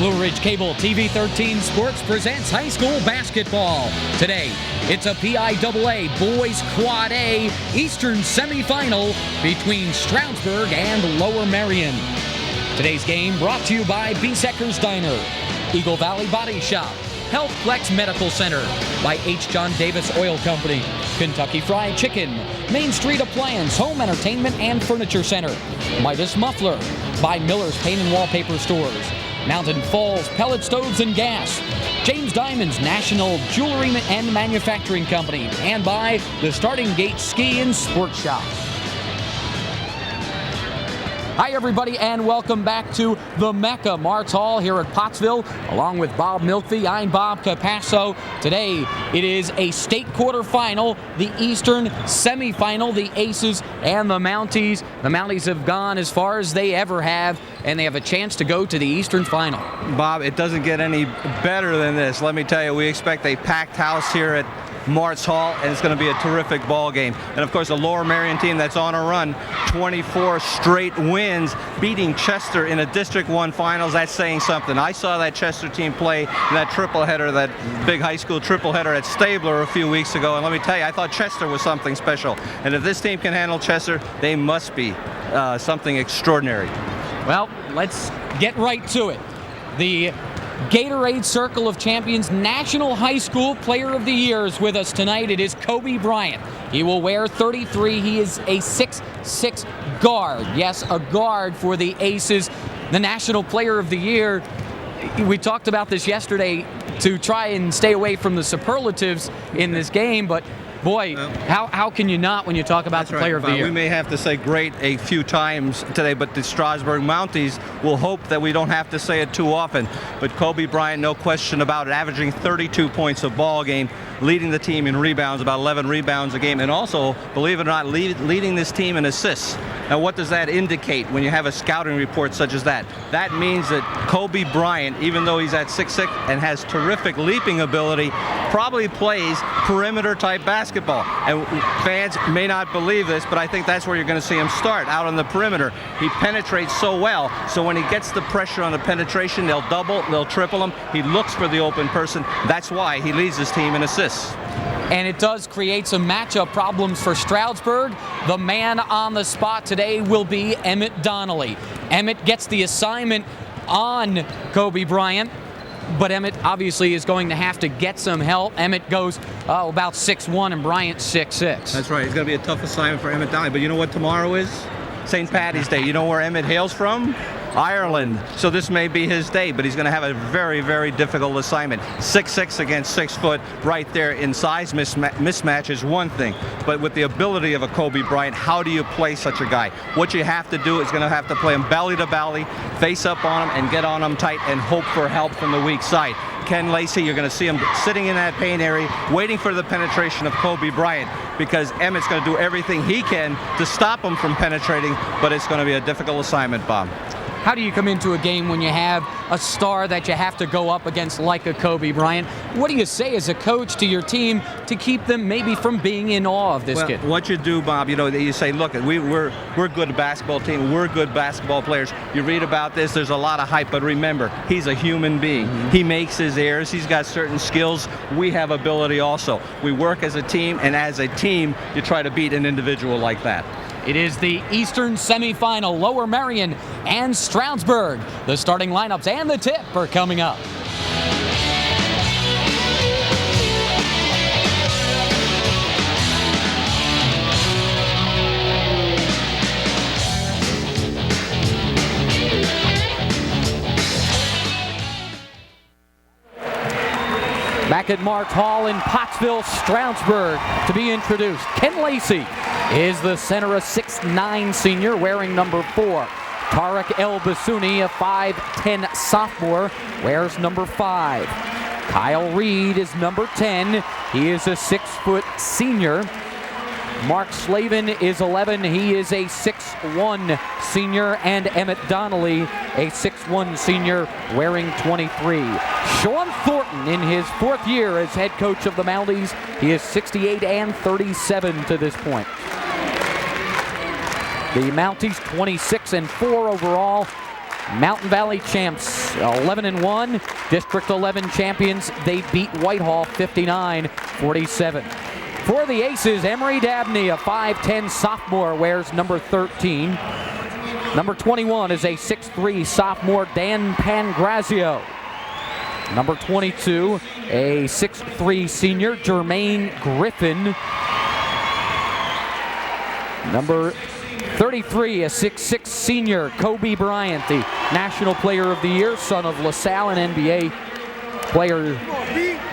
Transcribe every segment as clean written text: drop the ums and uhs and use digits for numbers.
Blue Ridge Cable TV 13 Sports presents high school basketball. Today, it's a PIAA Boys Quad A Eastern semifinal between Stroudsburg and Lower Merion. Today's game brought to you by Besecker's Diner, Eagle Valley Body Shop, HealthPlex Medical Center, by H. John Davis Oil Company, Kentucky Fried Chicken, Main Street Appliance, Home Entertainment and Furniture Center, Midas Muffler, by Miller's Paint and Wallpaper Stores, Mountain Falls Pellet Stoves and Gas, James Diamond's National Jewelry and Manufacturing Company, and by the Starting Gate Ski and Sports Shop. Hi everybody and welcome back to the Mecca, Martz Hall here at Pottsville. Along with Bob Mlkvy, I'm Bob Capasso. Today it is a state quarterfinal, the Eastern semifinal, the Aces and the Mounties. The Mounties have gone as far as they ever have, and they have a chance to go to the Eastern final. Bob, it doesn't get any better than this. Let me tell you, we expect a packed house here at Martz Hall, and it's going to be a terrific ball game. And of course, the Lower Merion team that's on a run, 24 straight wins, beating Chester in a District 1 finals. That's saying something. I saw that Chester team play in that triple header, that big high school triple header at Stabler a few weeks ago, and let me tell you, I thought Chester was something special. And if this team can handle Chester, they must be something extraordinary. Well, let's get right to it. The Gatorade Circle of Champions National High School Player of the Year is with us tonight. It is Kobe Bryant. He will wear 33. He is a 6'6" guard. Yes, a guard for the Aces. The National Player of the Year, we talked about this yesterday to try and stay away from the superlatives in this game, but boy, how can you not when you talk about the Player of the Year? We may have to say great a few times today, but the Stroudsburg Mounties will hope that we don't have to say it too often. But Kobe Bryant, no question about it, averaging 32 points a ball game, leading the team in rebounds, about 11 rebounds a game, and also, believe it or not, leading this team in assists. Now, what does that indicate when you have a scouting report such as that? That means that Kobe Bryant, even though he's at 6'6" and has terrific leaping ability, probably plays perimeter-type basketball. And fans may not believe this, but I think that's where you're going to see him start, out on the perimeter. He penetrates so well, so when he gets the pressure on the penetration, they'll double, they'll triple him. He looks for the open person. That's why he leads his team in assists. And it does create some matchup problems for Stroudsburg. The man on the spot today will be Emmett Donnelly. Emmett gets the assignment on Kobe Bryant, but Emmett obviously is going to have to get some help. Emmett goes about 6'1" and Bryant 6'6". That's right. It's going to be a tough assignment for Emmett Donnelly. But you know what tomorrow is? St. Paddy's Day. You know where Emmett hails from? Ireland. So this may be his day, but he's going to have a very, very difficult assignment. 6'6" against 6 foot, right there in size mismatch is one thing, but with the ability of a Kobe Bryant, how do you play such a guy? What you have to do is going to have to play him belly to belly, face up on him, and get on him tight and hope for help from the weak side. Ken Lacey, you're going to see him sitting in that paint area, waiting for the penetration of Kobe Bryant, because Emmett's going to do everything he can to stop him from penetrating, but it's going to be a difficult assignment, Bob. How do you come into a game when you have a star that you have to go up against like a Kobe Bryant? What do you say as a coach to your team to keep them maybe from being in awe of this kid? What you do, Bob, you say, look, we're a good basketball team. We're good basketball players. You read about this, there's a lot of hype, but remember, he's a human being. Mm-hmm. He makes his errors. He's got certain skills. We have ability also. We work as a team, and as a team, you try to beat an individual like that. It is the Eastern semifinal, Lower Merion and Stroudsburg. The starting lineups and the tip are coming up. Back at Martz Hall in Pottsville, Stroudsburg, to be introduced, Ken Lacey is the center, a 6'9" senior wearing number 4. Tarek El Basuni, a 5'10" sophomore, wears number 5. Kyle Reed is number 10. He is a 6-foot senior. Mark Slavin is 11. He is a 6'1" senior. And Emmett Donnelly, a 6'1" senior, wearing 23. Sean Thornton in his 4th year as head coach of the Mounties. He is 68 and 37 to this point. The Mounties 26 and 4 overall. Mountain Valley champs, 11-1. District 11 champions, they beat Whitehall 59-47. For the Aces, Emery Dabney, a 5'10 sophomore, wears number 13. Number 21 is a 6'3 sophomore, Dan Pangrazio. Number 22, a 6'3 senior, Jermaine Griffin. Number 33, a 6'6 senior, Kobe Bryant, the National Player of the Year, son of LaSalle and NBA player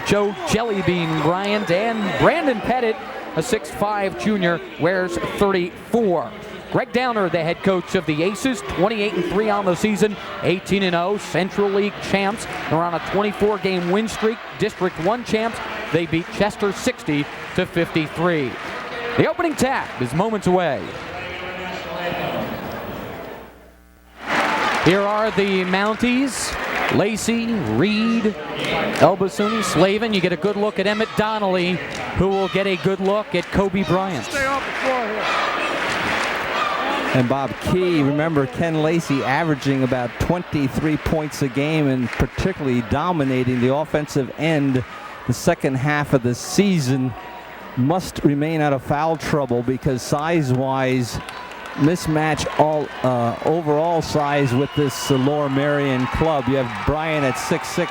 Joe Jellybean Bryant. And Brandon Pettit, a 6'5 junior, wears 34. Greg Downer, the head coach of the Aces, 28-3 on the season, 18-0, Central League champs. They're on a 24-game win streak. District 1 champs, they beat Chester 60-53. The opening tap is moments away. Here are the Mounties: Lacey, Reed, Elbasuni, Slavin. You get a good look at Emmett Donnelly, who will get a good look at Kobe Bryant. Stay off the floor here. And Bob Key, remember Ken Lacey averaging about 23 points a game and particularly dominating the offensive end the second half of the season. Must remain out of foul trouble because size-wise, mismatch all overall size with this Lower Merion club. You have Bryan at 6'6",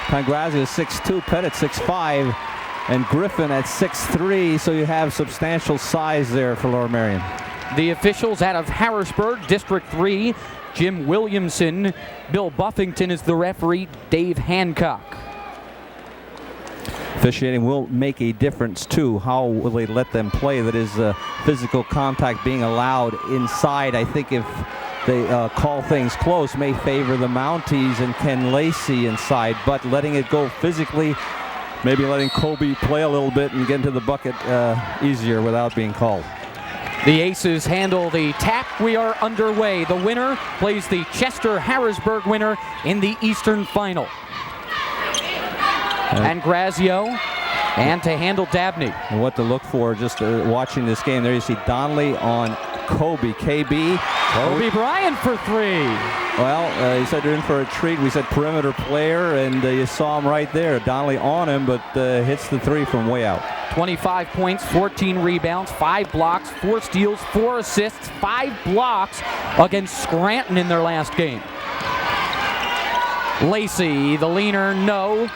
Pangrazio 6'2", Pettit 6'5", and Griffin at 6'3", so you have substantial size there for Lower Merion. The officials out of Harrisburg, District 3, Jim Williamson. Bill Buffington is the referee, Dave Hancock. Officiating will make a difference too. How will they let them play? That is physical contact being allowed inside. I think if they call things close, may favor the Mounties and Ken Lacey inside, but letting it go physically, maybe letting Kobe play a little bit and get into the bucket easier without being called. The Aces handle the tap. We are underway. The winner plays the Chester-Harrisburg winner in the Eastern Final. And Grazio, and to handle Dabney. And what to look for just watching this game. There you see Donnelly on Kobe. KB. Kobe Bryant for 3. Well, he said they're in for a treat. We said perimeter player, and you saw him right there. Donnelly on him, but hits the 3 from way out. 25 points, 14 rebounds, 5 blocks, 4 steals, 4 assists, 5 blocks against Scranton in their last game. Lacey, the leaner, no.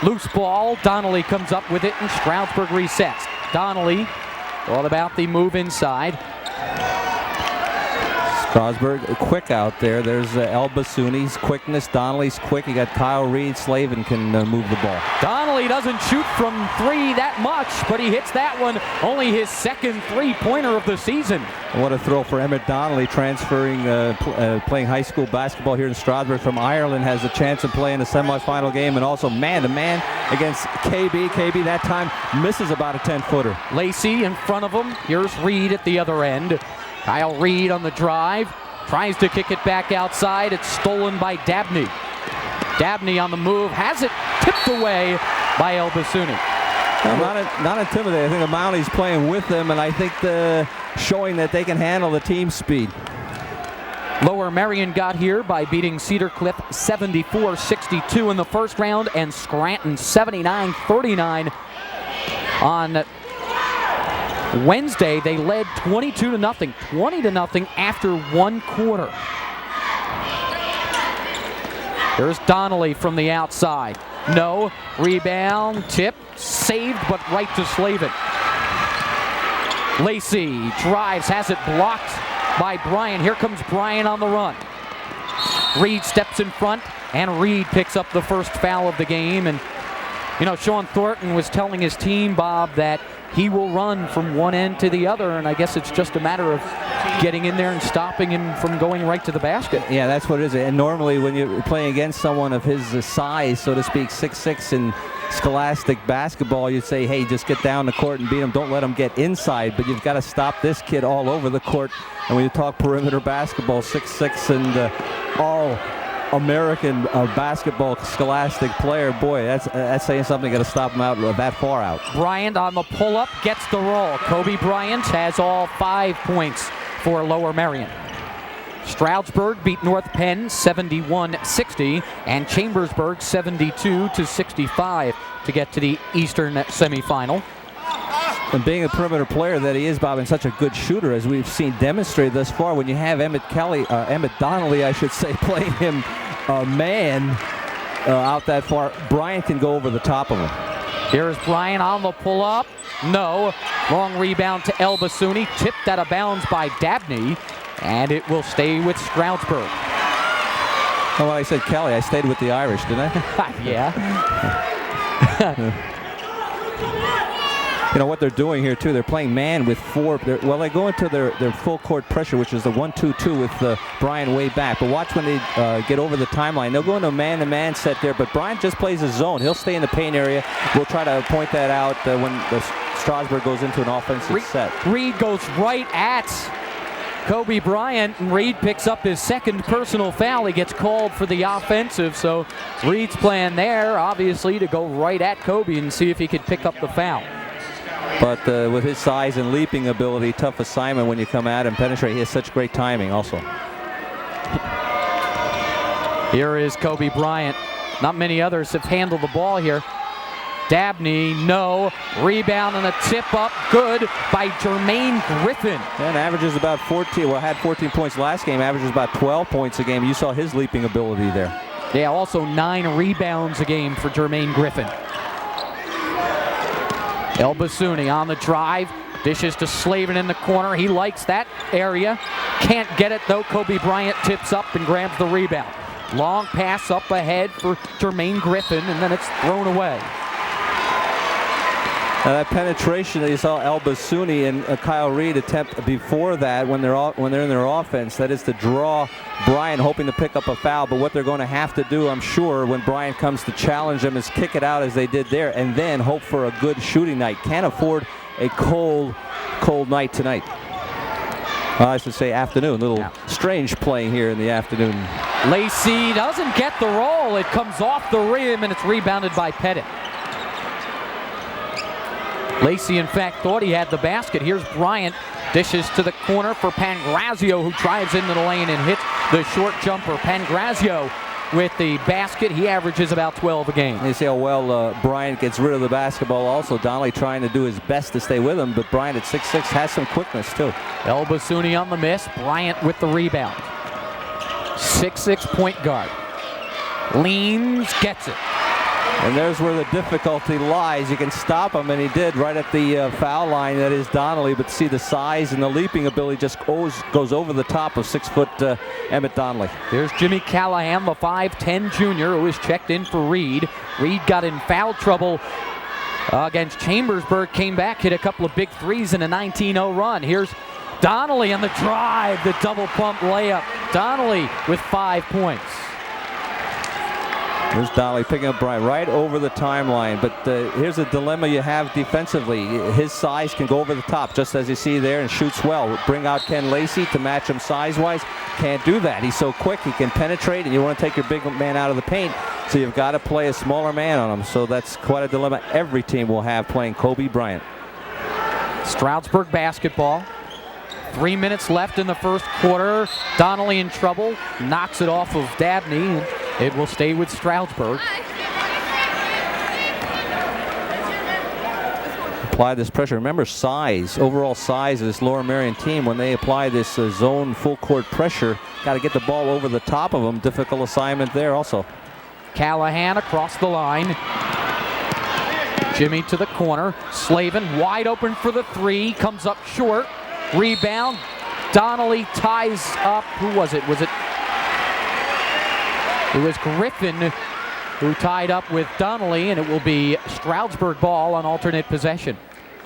Loose ball, Donnelly comes up with it, and Stroudsburg resets. Donnelly, all about the move inside. Stroudsburg quick out there. There's Elbasuni's quickness. Donnelly's quick. You got Kyle Reed. Slavin can move the ball. Donnelly doesn't shoot from 3 that much, but he hits that one. Only his second three-pointer of the season. What a throw for Emmett Donnelly, transferring, playing high school basketball here in Stroudsburg from Ireland. Has a chance of playing a semifinal game, and also man-to-man against KB. KB that time misses about a 10-footer. Lacey in front of him. Here's Reed at the other end. Kyle Reed on the drive, tries to kick it back outside. It's stolen by Dabney. Dabney on the move, has it tipped away by Elbasuni. Not intimidating. I think the Mounties playing with them, and I think showing that they can handle the team speed. Lower Merion got here by beating Cedar Cliff 74-62 in the first round, and Scranton 79-39 on Wednesday. They led 22-0, 20-0 after 1 quarter. There's Donnelly from the outside. No, rebound, tip, saved, but right to Slavin. Lacey drives, has it blocked by Bryant. Here comes Bryant on the run. Reed steps in front, and Reed picks up the first foul of the game. And, you know, Sean Thornton was telling his team, Bob, that he will run from one end to the other, and I guess it's just a matter of getting in there and stopping him from going right to the basket. Yeah, that's what it is. And normally when you're playing against someone of his size, so to speak, 6'6" in scholastic basketball, you'd say, hey, just get down the court and beat him. Don't let him get inside, but you've got to stop this kid all over the court. And when you talk perimeter basketball, 6'6" and all American basketball scholastic player, boy, that's saying something. Got to stop him out that far out. Bryant on the pull-up gets the roll. Kobe Bryant has all 5 points for Lower Merion. Stroudsburg beat North Penn 71-60 and Chambersburg 72-65 to get to the Eastern semifinal. And being a perimeter player that he is, Bob, and such a good shooter as we've seen demonstrated thus far, when you have Emmett Donnelly, I should say, playing him a man out that far, Bryant can go over the top of him. Here's Bryant on the pull-up. No. Long rebound to El Basuni. Tipped out of bounds by Dabney. And it will stay with Stroudsburg. Oh, when I said Kelly, I stayed with the Irish, didn't I? Yeah. You know what they're doing here, too. They're playing man with four. Well, they go into their full court pressure, which is the 1-2-2 with Bryant way back. But watch when they get over the timeline. They'll go into a man-to-man set there, but Bryant just plays a zone. He'll stay in the paint area. We'll try to point that out when Stroudsburg goes into an offensive set. Reed goes right at Kobe Bryant, and Reed picks up his second personal foul. He gets called for the offensive, so Reed's plan there, obviously, to go right at Kobe and see if he could pick up the foul. But with his size and leaping ability, tough assignment when you come at him, penetrate. He has such great timing also. Here is Kobe Bryant. Not many others have handled the ball here. Dabney, no. Rebound and a tip up, good by Jermaine Griffin. And averages about 14, well, had 14 points last game, averages about 12 points a game. You saw his leaping ability there. Yeah, also 9 rebounds a game for Jermaine Griffin. El Basuni on the drive, dishes to Slavin in the corner. He likes that area. Can't get it though. Kobe Bryant tips up and grabs the rebound. Long pass up ahead for Jermaine Griffin, and then it's thrown away. Now that penetration that you saw El Basuni and Kyle Reed attempt before that when they're in their offense, that is to draw Bryant, hoping to pick up a foul. But what they're going to have to do, I'm sure, when Bryant comes to challenge them, is kick it out as they did there, and then hope for a good shooting night. Can't afford a cold night tonight. Well, I should say afternoon. Little strange playing here in the afternoon. Lacey doesn't get the roll. It comes off the rim, and it's rebounded by Pettit. Lacey, in fact, thought he had the basket. Here's Bryant. Dishes to the corner for Pangrazio, who drives into the lane and hits the short jumper. Pangrazio with the basket. He averages about 12 a game. You see how well Bryant gets rid of the basketball also. Donnelly trying to do his best to stay with him, but Bryant at 6'6" has some quickness too. El Basuni on the miss. Bryant with the rebound. 6'6" point guard. Leans, gets it. And there's where the difficulty lies. You can stop him, and he did right at the foul line. That is Donnelly, but see the size and the leaping ability just goes over the top of 6-foot Emmett Donnelly. There's Jimmy Callahan, the 5'10" junior, who is checked in for Reed. Reed got in foul trouble against Chambersburg, came back, hit a couple of big threes in a 19-0 run. Here's Donnelly on the drive, the double pump layup. Donnelly with 5 points. There's Donnelly picking up Bryant right over the timeline. But here's a dilemma you have defensively. His size can go over the top, just as you see there, and shoots well. Bring out Ken Lacey to match him size-wise. Can't do that. He's so quick. He can penetrate, and you want to take your big man out of the paint. So you've got to play a smaller man on him. So that's quite a dilemma every team will have playing Kobe Bryant. Stroudsburg basketball. 3 minutes left in the first quarter. Donnelly in trouble. Knocks it off of Dabney. It will stay with Stroudsburg. Apply this pressure. Remember size, overall size of this Lower Merion team. When they apply this zone full court pressure, got to get the ball over the top of them. Difficult assignment there also. Callahan across the line. Jimmy to the corner. Slavin wide open for the three. Comes up short. Rebound. Donnelly ties up. Who was it? It was Griffin who tied up with Donnelly, and it will be Stroudsburg ball on alternate possession.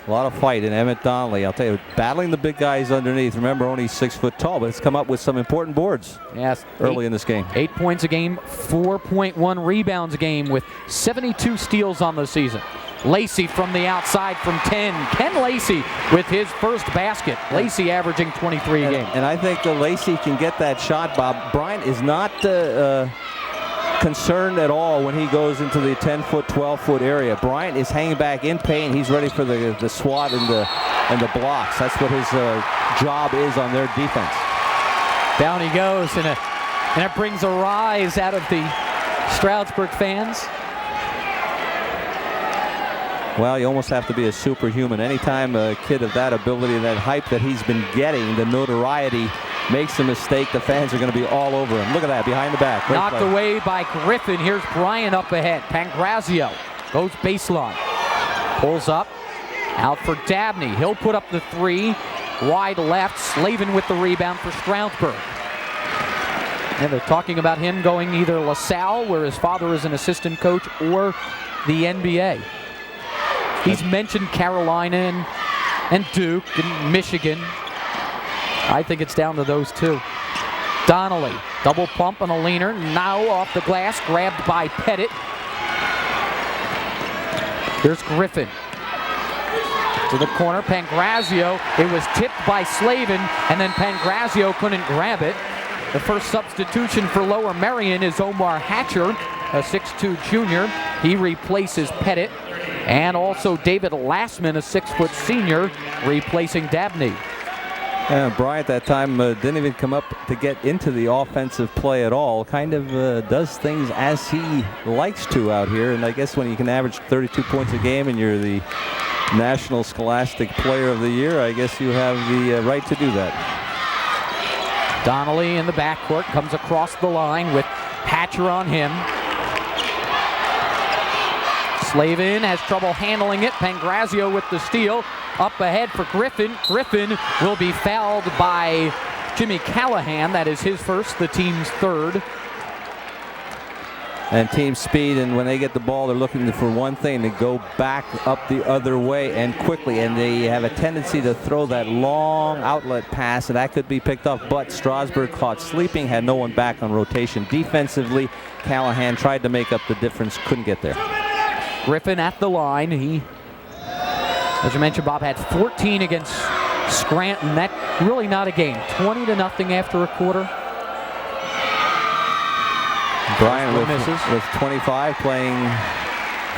A lot of fight in Emmett Donnelly. I'll tell you, battling the big guys underneath. Remember, only 6 foot tall, but it's come up with some important boards early in this game. 8 points a game, 4.1 rebounds a game with 72 steals on the season. Lacey from the outside from 10. Ken Lacey with his first basket. Lacey averaging 23 a game. And I think Lacey can get that shot, Bob. Bryant is not concerned at all when he goes into the 10-foot, 12-foot area. Bryant is hanging back in paint. He's ready for the swat and the blocks. That's what his job is on their defense. Down he goes, and it brings a rise out of the Stroudsburg fans. Well, you almost have to be a superhuman. Anytime a kid of that ability, that hype that he's been getting, the notoriety, makes a mistake, the fans are going to be all over him. Look at that, behind the back. Great Knocked play. away by Griffin. Here's Bryant up ahead. Pangrazio goes baseline. Pulls up. Out for Dabney. He'll put up the three. Wide left. Slavin with the rebound for Stroudsburg. And they're talking about him going either LaSalle, where his father is an assistant coach, or the NBA. He's mentioned Carolina and Duke and Michigan. I think it's down to those two. Donnelly, double pump on a leaner. Now off the glass, grabbed by Pettit. Here's Griffin. To the corner, Pangrazio. It was tipped by Slavin, and then Pangrazio couldn't grab it. The first substitution for Lower Merion is Omar Hatcher, a 6'2 junior. He replaces Pettit. And also David Lassman, a 6-foot senior, replacing Dabney. Bryant that time didn't even come up to get into the offensive play at all. Kind of does things as he likes to out here. And I guess when you can average 32 points a game and you're the National Scholastic Player of the Year, I guess you have the right to do that. Donnelly in the backcourt, comes across the line with Hatcher on him. Slavin has trouble handling it. Pangrazio with the steal. Up ahead for Griffin. Griffin will be fouled by Jimmy Callahan. That is his first, the team's third. And team speed, and when they get the ball, they're looking for one thing, to go back up the other way and quickly. And they have a tendency to throw that long outlet pass, and that could be picked up. But Stroudsburg caught sleeping, had no one back on rotation. Defensively, Callahan tried to make up the difference, couldn't get there. Griffin at the line. He, as you mentioned, Bob, had 14 against Scranton. That really not a game. 20-0 after a quarter. Bryant with 25, playing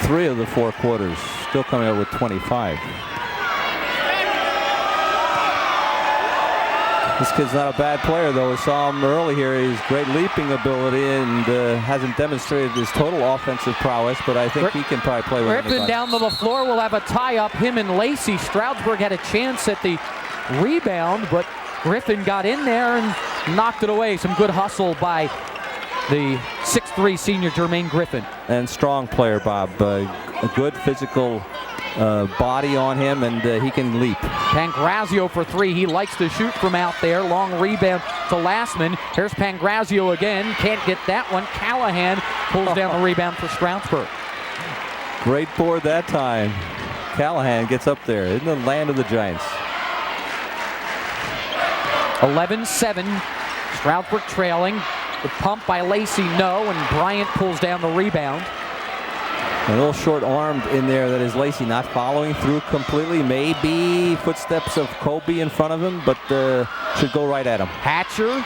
3 of the 4 quarters. Still coming out with 25. This kid's not a bad player, though. We saw him early here. He's great leaping ability and hasn't demonstrated his total offensive prowess, but I think he can probably play with Griffin down to the floor. Will have a tie-up, him and Lacey. Stroudsburg had a chance at the rebound, but Griffin got in there and knocked it away. Some good hustle by the 6'3 senior Jermaine Griffin. And strong player, Bob. A good physical body on him, and he can leap. Pangrazio for 3. He likes to shoot from out there. Long rebound to Lassman. Here's Pangrazio again. Can't get that one. Callahan pulls down the rebound for Stroudsburg. Great board that time. Callahan gets up there in the land of the Giants. 11-7. Stroudsburg trailing. The pump by Lacey, no, and Bryant pulls down the rebound. A little short-armed in there, that is Lacey, not following through completely. Maybe footsteps of Kobe in front of him, but should go right at him. Hatcher,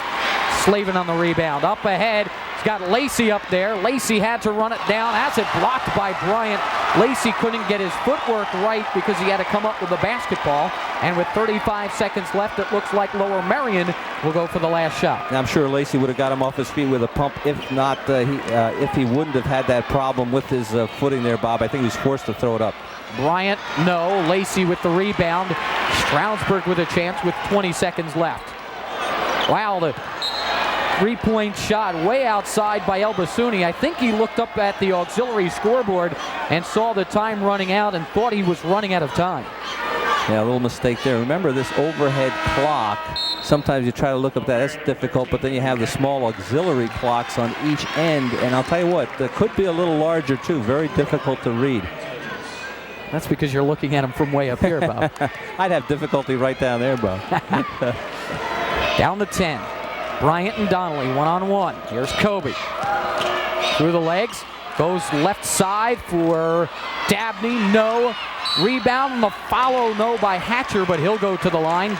Slavin on the rebound. Up ahead, he's got Lacey up there. Lacey had to run it down. Has it blocked by Bryant. Lacey couldn't get his footwork right because he had to come up with the basketball. And with 35 seconds left, it looks like Lower Merion will go for the last shot. And I'm sure Lacey would have got him off his feet with a pump. If not, if he wouldn't have had that problem with his footing there, Bob, I think he was forced to throw it up. Bryant, no. Lacey with the rebound. Stroudsburg with a chance with 20 seconds left. Wow, the three-point shot way outside by El Basuni. I think he looked up at the auxiliary scoreboard and saw the time running out and thought he was running out of time. Yeah, a little mistake there. Remember this overhead clock. Sometimes you try to look up that. That's difficult, but then you have the small auxiliary clocks on each end. And I'll tell you what, that could be a little larger, too. Very difficult to read. That's because you're looking at him from way up here, Bob. I'd have difficulty right down there, Bob. Down to 10. Bryant and Donnelly, one-on-one. Here's Kobe. Through the legs. Goes left side for Dabney. No. Rebound and the follow, no, by Hatcher, but he'll go to the line.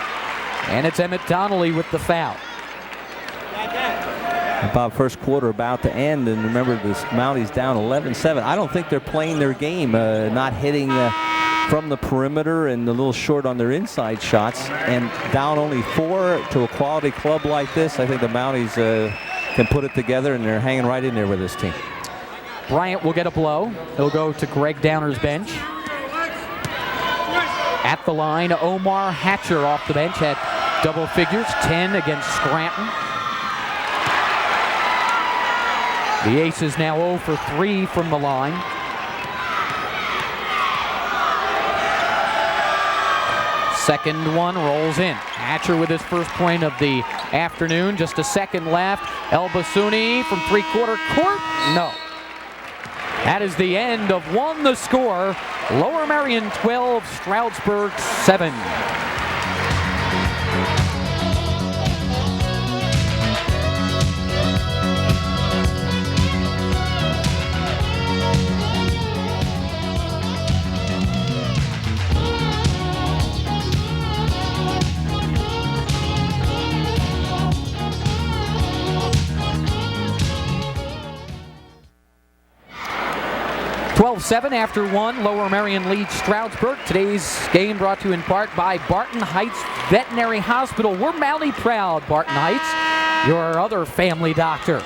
And it's Emmett Donnelly with the foul. About first quarter about to end, and remember this Mounties down 11-7. I don't think they're playing their game, not hitting from the perimeter and a little short on their inside shots, and down only 4 to a quality club like this. I think the Mounties can put it together, and they're hanging right in there with this team. Bryant will get a blow. He'll go to Greg Downer's bench. At the line, Omar Hatcher off the bench at double figures, 10 against Scranton. The Aces now 0 for 3 from the line. Second one rolls in. Hatcher with his first point of the afternoon. Just a second left. El Basuni from three-quarter court. No. That is the end of one. The score. Lower Merion 12, Stroudsburg 7. 12-7 after one. Lower Merion leads Stroudsburg. Today's game brought to you in part by Barton Heights Veterinary Hospital. We're Mountie proud, Barton Heights, your other family doctor.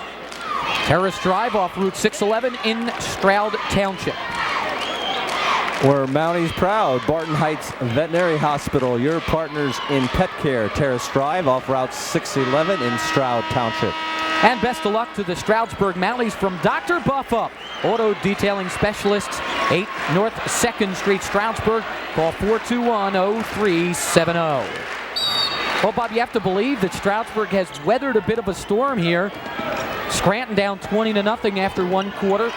Terrace Drive off Route 611 in Stroud Township. We're Mounties proud, Barton Heights Veterinary Hospital, your partners in pet care. Terrace Drive off Route 611 in Stroud Township. And best of luck to the Stroudsburg Mounties from Dr. Buffup, auto detailing specialists, 8 North 2nd Street, Stroudsburg. Call 421-0370. Well, Bob, you have to believe that Stroudsburg has weathered a bit of a storm here. Scranton down 20-0 after one quarter.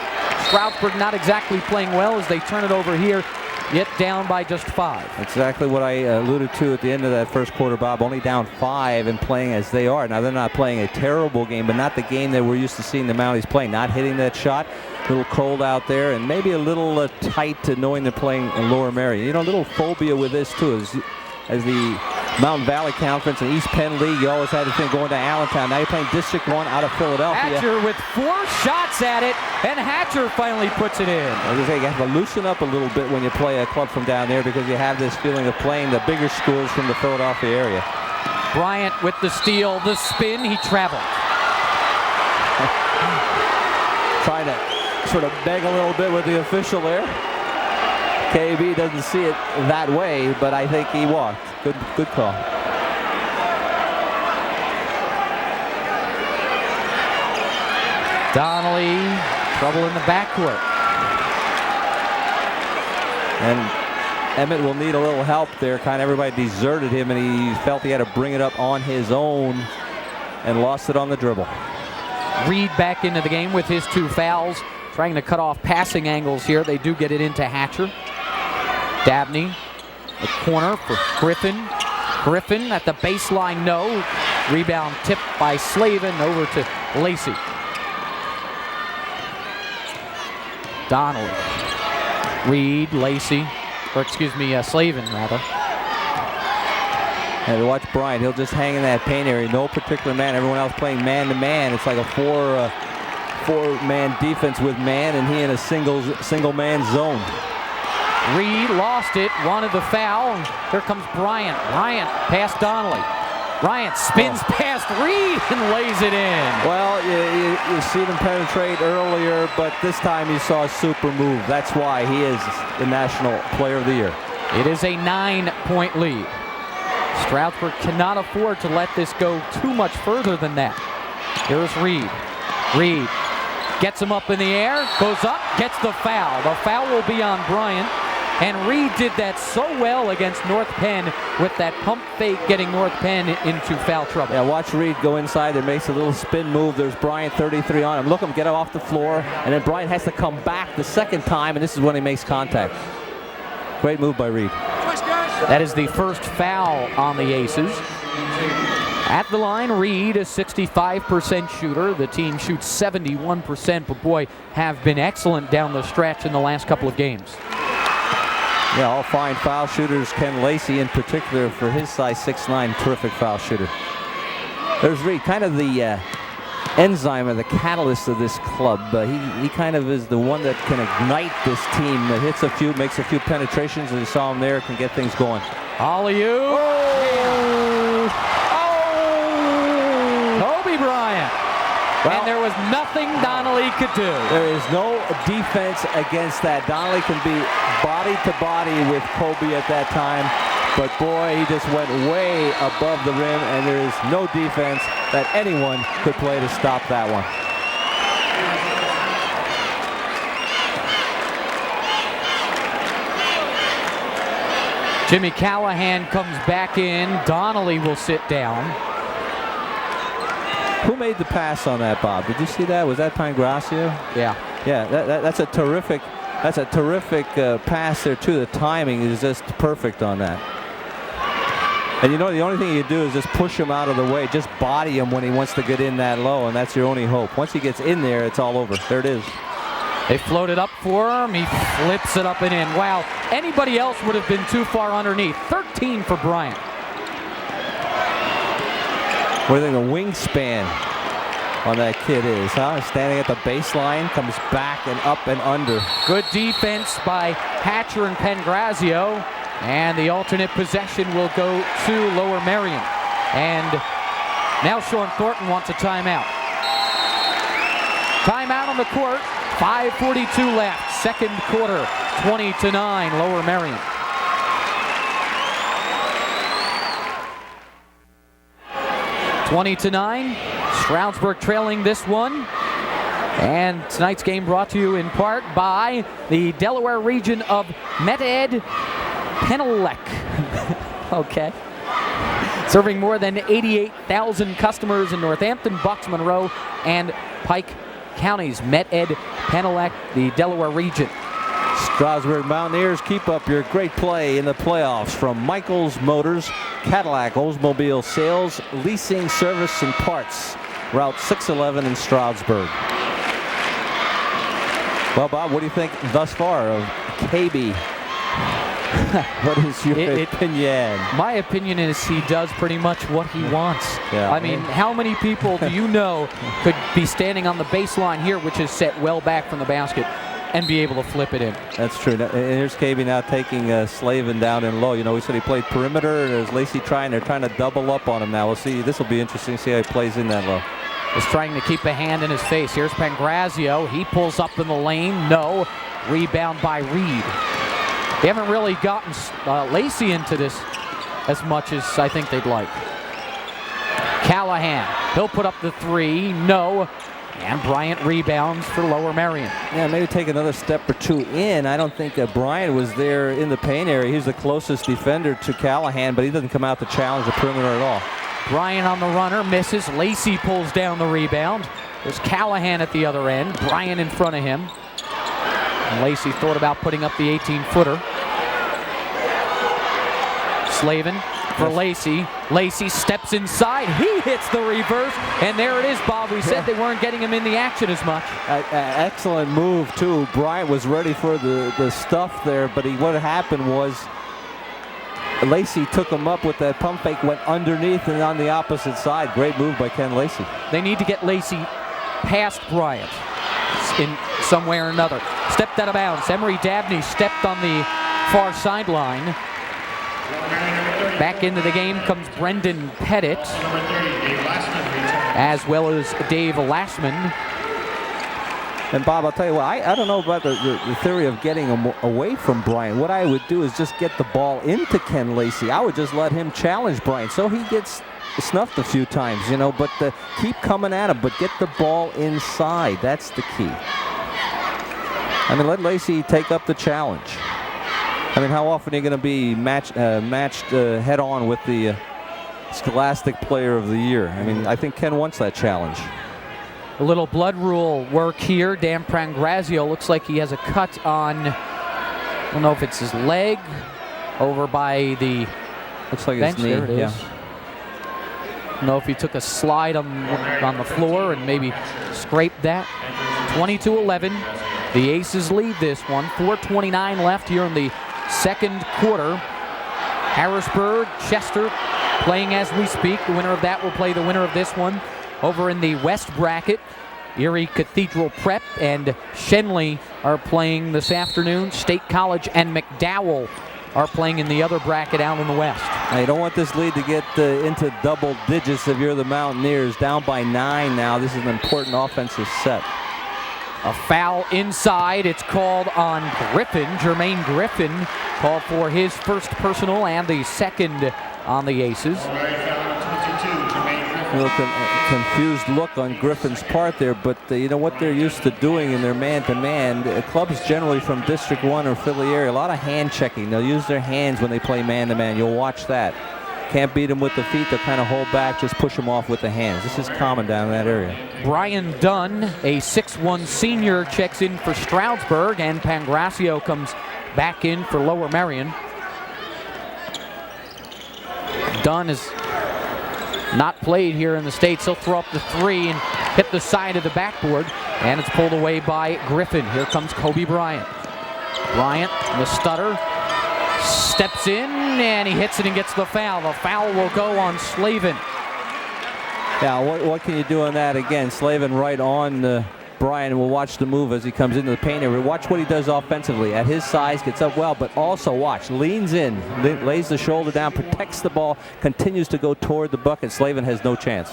Stroudsburg not exactly playing well as they turn it over here, yet down by just 5. Exactly what I alluded to at the end of that first quarter, Bob. Only down 5 and playing as they are. Now, they're not playing a terrible game, but not the game that we're used to seeing the Mounties playing. Not hitting that shot, a little cold out there, and maybe a little tight to knowing they're playing in Lower Merion. You know, a little phobia with this, too, as the Mountain Valley Conference and East Penn League, you always had the thing going to Allentown. Now you're playing District 1 out of Philadelphia. Hatcher with 4 shots at it, and Hatcher finally puts it in. I was gonna say, you have to loosen up a little bit when you play a club from down there because you have this feeling of playing the bigger schools from the Philadelphia area. Bryant with the steal, the spin, he traveled. Trying to sort of beg a little bit with the official there. KB doesn't see it that way, but I think he walked. Good call. Donnelly, trouble in the backcourt. And Emmett will need a little help there. Kind of everybody deserted him, and he felt he had to bring it up on his own and lost it on the dribble. Reed back into the game with his 2 fouls, trying to cut off passing angles here. They do get it into Hatcher. Dabney, the corner for Griffin. Griffin at the baseline, no. Rebound tipped by Slavin over to Lacey. Donnelly, Reed, Lacey, or excuse me, Slavin rather. And watch Bryant, he'll just hang in that paint area, no particular man. Everyone else playing man-to-man. It's like a four-man defense with man, and he in a single-man zone. Reed lost it, wanted the foul, and here comes Bryant. Bryant past Donnelly. Bryant spins past Reed and lays it in. Well, you see them penetrate earlier, but this time you saw a super move. That's why he is the National Player of the Year. It is a 9-point lead. Stroudsburg cannot afford to let this go too much further than that. Here's Reed. Reed gets him up in the air, goes up, gets the foul. The foul will be on Bryant. And Reed did that so well against North Penn with that pump fake, getting North Penn into foul trouble. Yeah, watch Reed go inside there, makes a little spin move. There's Bryant 33 on him. Look him get him off the floor, and then Bryant has to come back the second time, and this is when he makes contact. Great move by Reed. That is the first foul on the Aces. At the line, Reed, a 65% shooter. The team shoots 71%, but boy, have been excellent down the stretch in the last couple of games. Yeah, all fine foul shooters. Ken Lacey in particular for his size 6'9", terrific foul shooter. There's Reed, kind of the enzyme or the catalyst of this club. He kind of is the one that can ignite this team. That hits a few, makes a few penetrations, and you saw him there, can get things going. Alley-oop. Kobe Bryant. Well, and there was nothing Donnelly could do. There is no defense against that. Donnelly can be body to body with Kobe at that time, but boy, he just went way above the rim, and there is no defense that anyone could play to stop that one. Jimmy Callahan comes back in. Donnelly will sit down. Who made the pass on that, Bob? Did you see that? Was that Pangracio? Yeah. Yeah, that's a terrific pass there too. The timing is just perfect on that. And you know, the only thing you do is just push him out of the way. Just body him when he wants to get in that low, and that's your only hope. Once he gets in there, it's all over. There it is. They float it up for him. He flips it up and in. Wow. Anybody else would have been too far underneath. 13 for Bryant. What do you think the wingspan on that kid is, huh? Standing at the baseline, comes back and up and under. Good defense by Hatcher and Pangrazio. And the alternate possession will go to Lower Merion. And now Sean Thornton wants a timeout. Timeout on the court. 5:42 left. Second quarter. 20-9. Lower Merion. (20-9). Stroudsburg trailing this one. And tonight's game brought to you in part by the Delaware region of Met-Ed Pellet. Okay. Serving more than 88,000 customers in Northampton, Bucks, Monroe, and Pike counties. Met-Ed Pellet, the Delaware region. Stroudsburg Mountaineers, keep up your great play in the playoffs from Michaels Motors, Cadillac Oldsmobile Sales, Leasing, Service, and Parts. Route 611 in Stroudsburg. Well, Bob, what do you think thus far of KB? What is your opinion? My opinion is he does pretty much what he wants. Yeah. I mean, how many people do you know could be standing on the baseline here, which is set well back from the basket, and be able to flip it in? That's true. And here's KB now taking Slavin down in low. You know, we said he played perimeter. There's Lacey they're trying to double up on him now. We'll see. This will be interesting to see how he plays in that low. Is trying to keep a hand in his face. Here's Pangrazio. He pulls up in the lane. No. Rebound by Reed. They haven't really gotten Lacey into this as much as I think they'd like. Callahan. He'll put up the three. No. And Bryant rebounds for Lower Merion. Yeah, maybe take another step or two in. I don't think Bryant was there in the paint area. He's the closest defender to Callahan, but he doesn't come out to challenge the perimeter at all. Bryant on the runner, misses. Lacey pulls down the rebound. There's Callahan at the other end. Bryant in front of him. And Lacey thought about putting up the 18-footer. Slavin for Lacey. Lacey steps inside. He hits the reverse. And there it is, Bob. We said they weren't getting him in the action as much. Excellent move, too. Bryant was ready for the stuff there, but what happened was Lacey took him up with that pump fake, went underneath and on the opposite side. Great move by Ken Lacey. They need to get Lacey past Bryant in some way or another. Stepped out of bounds. Emery Dabney stepped on the far sideline. Back into the game comes Brendan Pettit, as well as Dave Lashman. And Bob, I'll tell you what, I don't know about the theory of getting him away from Bryant. What I would do is just get the ball into Ken Lacey. I would just let him challenge Bryant so he gets snuffed a few times, you know, but keep coming at him, but get the ball inside. That's the key. I mean, let Lacey take up the challenge. I mean, how often are you going to be matched head-on with the Scholastic Player of the Year? I mean, I think Ken wants that challenge. A little blood rule work here. Dan Pangrazio looks like he has a cut on, I don't know if it's his leg, over by the looks like bench. His knee. There it is. Yeah. I don't know if he took a slide on the floor and maybe scraped that. 22-11. The Aces lead this one. 4:29 left here in the second quarter. Harrisburg, Chester playing as we speak. The winner of that will play the winner of this one. Over in the West bracket, Erie Cathedral Prep and Shenley are playing this afternoon. State College and McDowell are playing in the other bracket out in the West. Now, you don't want this lead to get into double digits if you're the Mountaineers. Down by 9 now. This is an important offensive set. A foul inside. It's called on Griffin. Jermaine Griffin called for his first personal and the second on the Aces. A little confused look on Griffin's part there, but you know what they're used to doing in their man-to-man. Clubs generally from District 1 or Philly area, a lot of hand checking. They'll use their hands when they play man-to-man. You'll watch that. Can't beat them with the feet. They'll kind of hold back, just push them off with the hands. This is common down in that area. Brian Dunn, a 6'1 senior, checks in for Stroudsburg, and Pangracio comes back in for Lower Merion. Dunn is not played here in the States. He'll throw up the 3 and hit the side of the backboard, and it's pulled away by Griffin. Here comes Kobe Bryant. Bryant, the stutter, steps in, and he hits it and gets the foul. The foul will go on Slavin. Yeah, what can you do on that? Again, Slavin right on Bryant. We'll watch the move as he comes into the paint area. Watch what he does offensively. At his size, gets up well, but also watch, leans in, lays the shoulder down, protects the ball, continues to go toward the bucket. Slavin has no chance.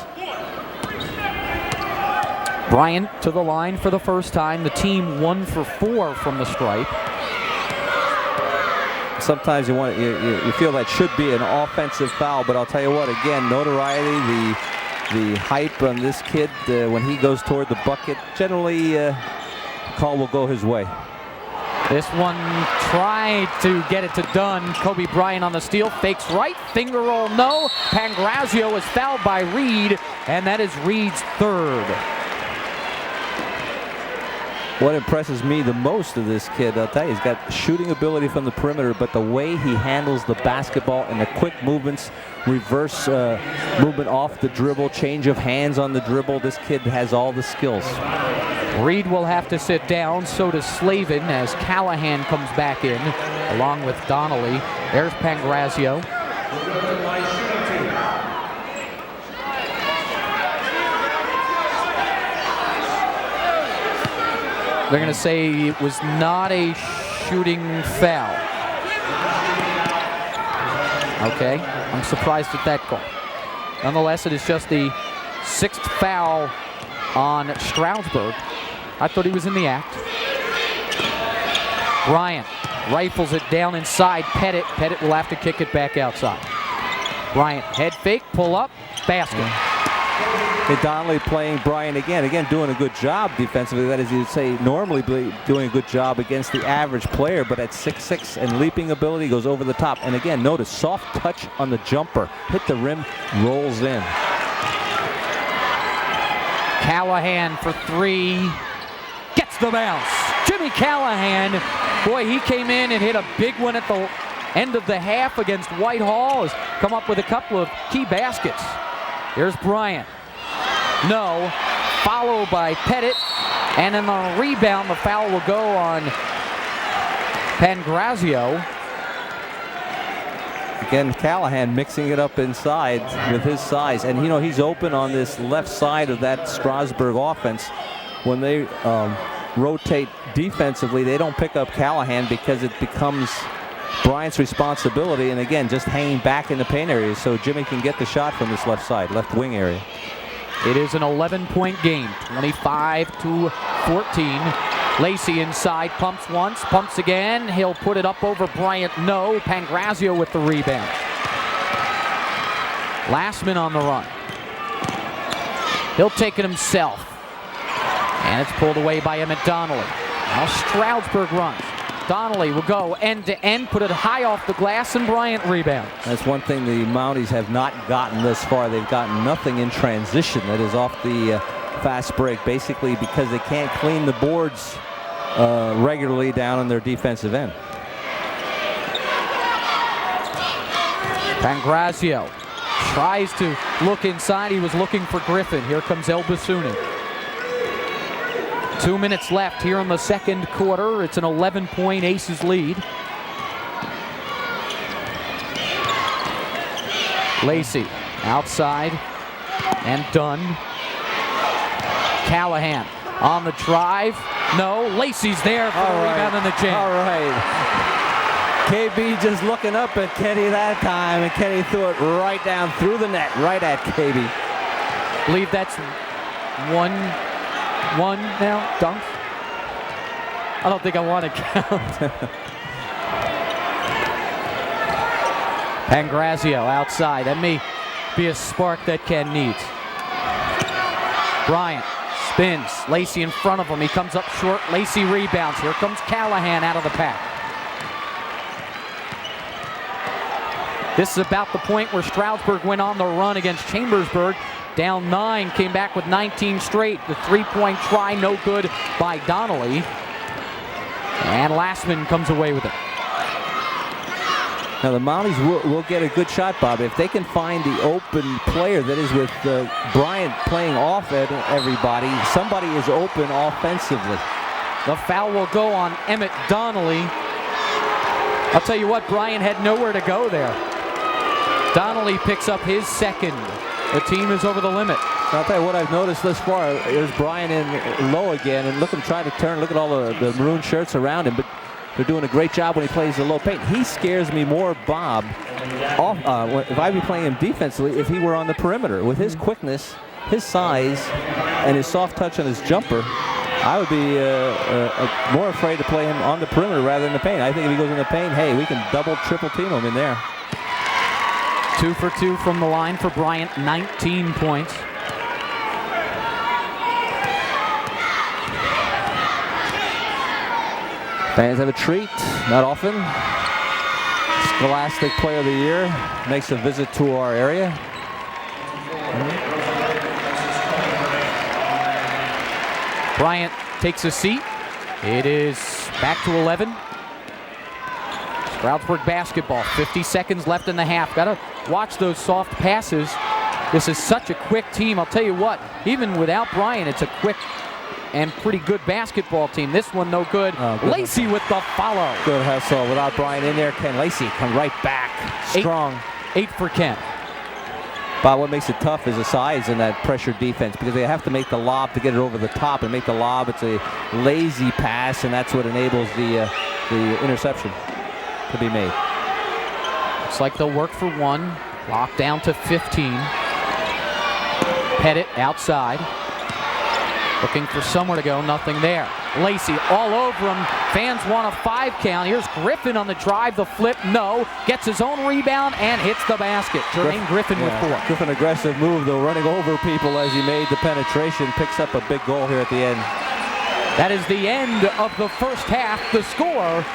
Bryant to the line for the first time. The team 1 for 4 from the stripe. Sometimes you feel that should be an offensive foul, but I'll tell you what, again, notoriety, the hype on this kid when he goes toward the bucket, generally call will go his way. This one tried to get it to Dunn. Kobe Bryant on the steal, fakes right, finger roll no. Pangracio is fouled by Reed, and that is Reed's 3rd. What impresses me the most of this kid, I'll tell you, he's got shooting ability from the perimeter, but the way he handles the basketball and the quick movements, reverse movement off the dribble, change of hands on the dribble, this kid has all the skills. Reed will have to sit down, so does Slavin as Callahan comes back in, along with Donnelly. There's Pangracio. They're going to say it was not a shooting foul. Okay, I'm surprised at that call. Nonetheless, it is just the 6th foul on Stroudsburg. I thought he was in the act. Bryant rifles it down inside Pettit. Pettit will have to kick it back outside. Bryant head fake, pull up, basket. Hey, Donnelly playing Bryant again doing a good job defensively. That is, you'd say normally doing a good job against the average player, but at 6'6" and leaping ability goes over the top. And again, notice soft touch on the jumper, hit the rim, rolls in. Callahan for 3, gets the bounce. Jimmy Callahan, boy, he came in and hit a big one at the end of the half against Whitehall. Has come up with a couple of key baskets. Here's Bryant. No, followed by Pettit, and then on a rebound, the foul will go on Pangracio. Again, Callahan mixing it up inside with his size, and you know he's open on this left side of that Stroudsburg offense. When they rotate defensively, they don't pick up Callahan because it becomes Bryant's responsibility, and again, just hanging back in the paint area so Jimmy can get the shot from this left side, left wing area. It is an 11-point game, 25-14. Lacey inside, pumps once, pumps again. He'll put it up over Bryant, no. Pangracio with the rebound. Lastman on the run. He'll take it himself. And it's pulled away by Emmett Donnelly. Now Stroudsburg runs. Donnelly will go end-to-end, put it high off the glass, and Bryant rebounds. That's one thing the Mounties have not gotten thus far. They've gotten nothing in transition that is off the fast break, basically because they can't clean the boards regularly down on their defensive end. Pangracio tries to look inside. He was looking for Griffin. Here comes El Basuni. 2 minutes left here in the second quarter. It's an 11-point Aces lead. Lacey outside and Dunn. Callahan on the drive. No, Lacey's there for the rebound and the jam. All right. KB just looking up at Kenny that time, and Kenny threw it right down through the net, right at KB. I believe that's 1-1 now, dunk. I don't think I want to count. Pangrazio outside. That may be a spark that Ken needs. Bryant spins. Lacey in front of him. He comes up short. Lacey rebounds. Here comes Callahan out of the pack. This is about the point where Stroudsburg went on the run against Chambersburg. Down 9, came back with 19 straight. The three-point try, no good by Donnelly. And Lastman comes away with it. Now the Mounties will get a good shot, Bob, if they can find the open player that is with Bryant playing off at everybody. Somebody is open offensively. The foul will go on Emmett Donnelly. I'll tell you what, Bryant had nowhere to go there. Donnelly picks up his second. The team is over the limit. So I'll tell you what I've noticed thus far. There's Bryant in low again, and look him trying to turn. Look at all the maroon shirts around him, but they're doing a great job when he plays the low paint. He scares me more, Bob, if I'd be playing him defensively, if he were on the perimeter. With his quickness, his size, and his soft touch on his jumper, I would be more afraid to play him on the perimeter rather than the paint. I think if he goes in the paint, hey, we can double, triple team him in there. 2 for 2 from the line for Bryant, 19 points. Fans have a treat, not often. Scholastic Player of the Year makes a visit to our area. Bryant takes a seat. It is back to 11. Stroudsburg basketball, 50 seconds left in the half. Gotta watch those soft passes. This is such a quick team. I'll tell you what, even without Bryant, it's a quick and pretty good basketball team. This one no good. Lacey with the follow. Good hustle without Bryant in there. Ken Lacey come right back. Strong. 8 for Ken. But what makes it tough is the size in that pressure defense, because they have to make the lob to get it over the top and make the lob. It's a lazy pass, and that's what enables the interception to be made. Looks like they'll work for one. Locked down to 15. Pettit outside. Looking for somewhere to go, nothing there. Lacey all over him. Fans want a 5 count. Here's Griffin on the drive, the flip, no. Gets his own rebound and hits the basket. Jermaine Griffin with 4. Griffin aggressive move though, running over people as he made the penetration. Picks up a big goal here at the end. That is the end of the first half. The score,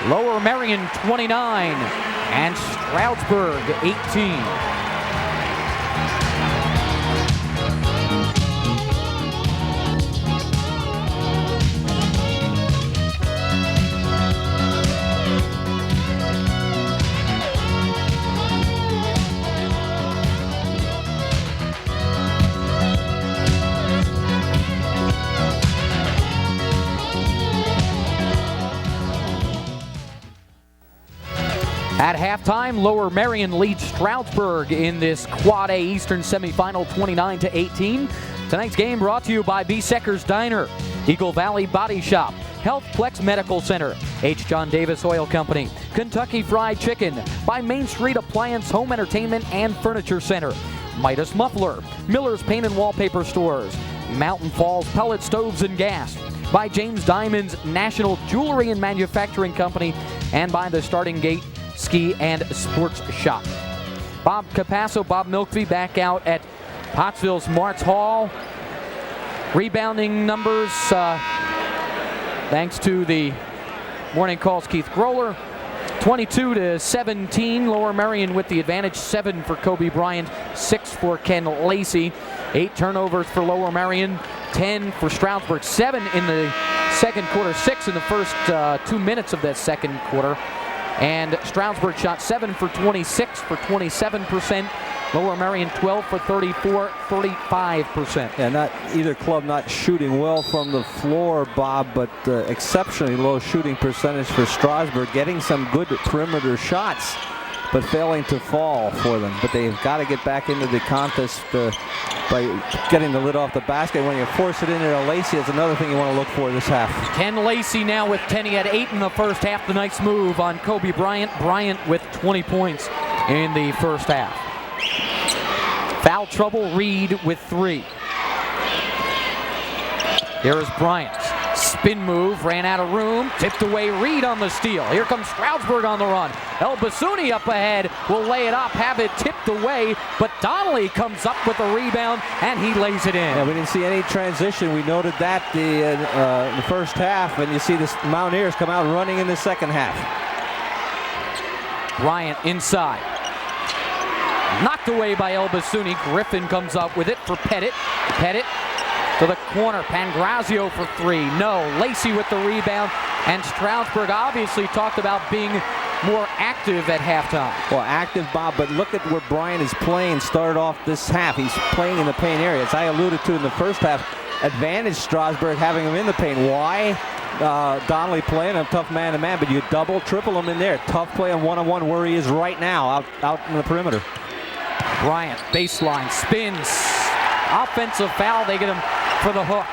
Lower Merion 29 and Stroudsburg 18. At halftime, Lower Merion leads Stroudsburg in this Quad A Eastern semifinal 29-18. Tonight's game brought to you by Besecker's Diner, Eagle Valley Body Shop, Healthplex Medical Center, H. John Davis Oil Company, Kentucky Fried Chicken, by Main Street Appliance Home Entertainment and Furniture Center, Midas Muffler, Miller's Paint and Wallpaper Stores, Mountain Falls Pellet Stoves and Gas, by James Diamond's National Jewelry and Manufacturing Company, and by the Starting Gate Ski and Sports Shop. Bob Capasso, Bob Mlkvy back out at Pottsville's Martz Hall. Rebounding numbers, thanks to the morning calls, Keith Groller. 22-17, Lower Merion with the advantage. 7 for Kobe Bryant, 6 for Ken Lacey. 8 turnovers for Lower Merion, 10 for Stroudsburg. 7 in the second quarter, 6 in the first 2 minutes of that second quarter. And Stroudsburg shot 7 for 26 for 27%. Lower Merion 12 for 34, 35%. Yeah, not either club not shooting well from the floor, Bob, but exceptionally low shooting percentage for Stroudsburg, getting some good perimeter shots. but failing to fall for them. But they've got to get back into the contest by getting the lid off the basket. When you force it in there, Lacey is another thing you want to look for this half. Ken Lacey now with 10. He had 8 in the first half. The nice move on Kobe Bryant. Bryant with 20 points in the first half. Foul trouble, Reed with 3. Here is Bryant. Spin move, ran out of room, tipped away, Reed on the steal. Here comes Stroudsburg on the run. El Basuni up ahead, will lay it up, have it tipped away, but Donnelly comes up with a rebound, and he lays it in. Yeah, we didn't see any transition. We noted that the first half, and you see the Mountaineers come out running in the second half. Bryant inside. Knocked away by El Basuni. Griffin comes up with it for Pettit. Pettit to the corner. Pangrazio for 3. No. Lacey with the rebound. And Stroudsburg obviously talked about being more active at halftime. Well, active, Bob, but look at where Bryant is playing. Started off this half. He's playing in the paint area. As I alluded to in the first half, advantage Stroudsburg having him in the paint. Why? Donnelly playing a tough man-to-man, but you double, triple him in there. Tough play on one-on-one where he is right now, out in the perimeter. Bryant, baseline, spins. Offensive foul, they get him for the hook.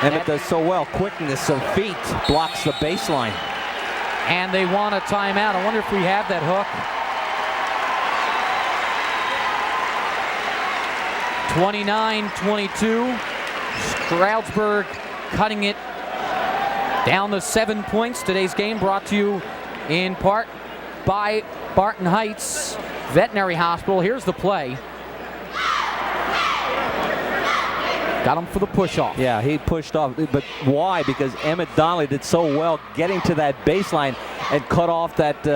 Emmett does so well. Quickness of feet blocks the baseline. And they want a timeout. I wonder if we have that hook. 29-22. Stroudsburg cutting it down to 7 points. Today's game brought to you in part by Barton Heights Veterinary Hospital. Here's the play. Got him for the push-off. Yeah, he pushed off. But why? Because Emmett Donnelly did so well getting to that baseline and cut off that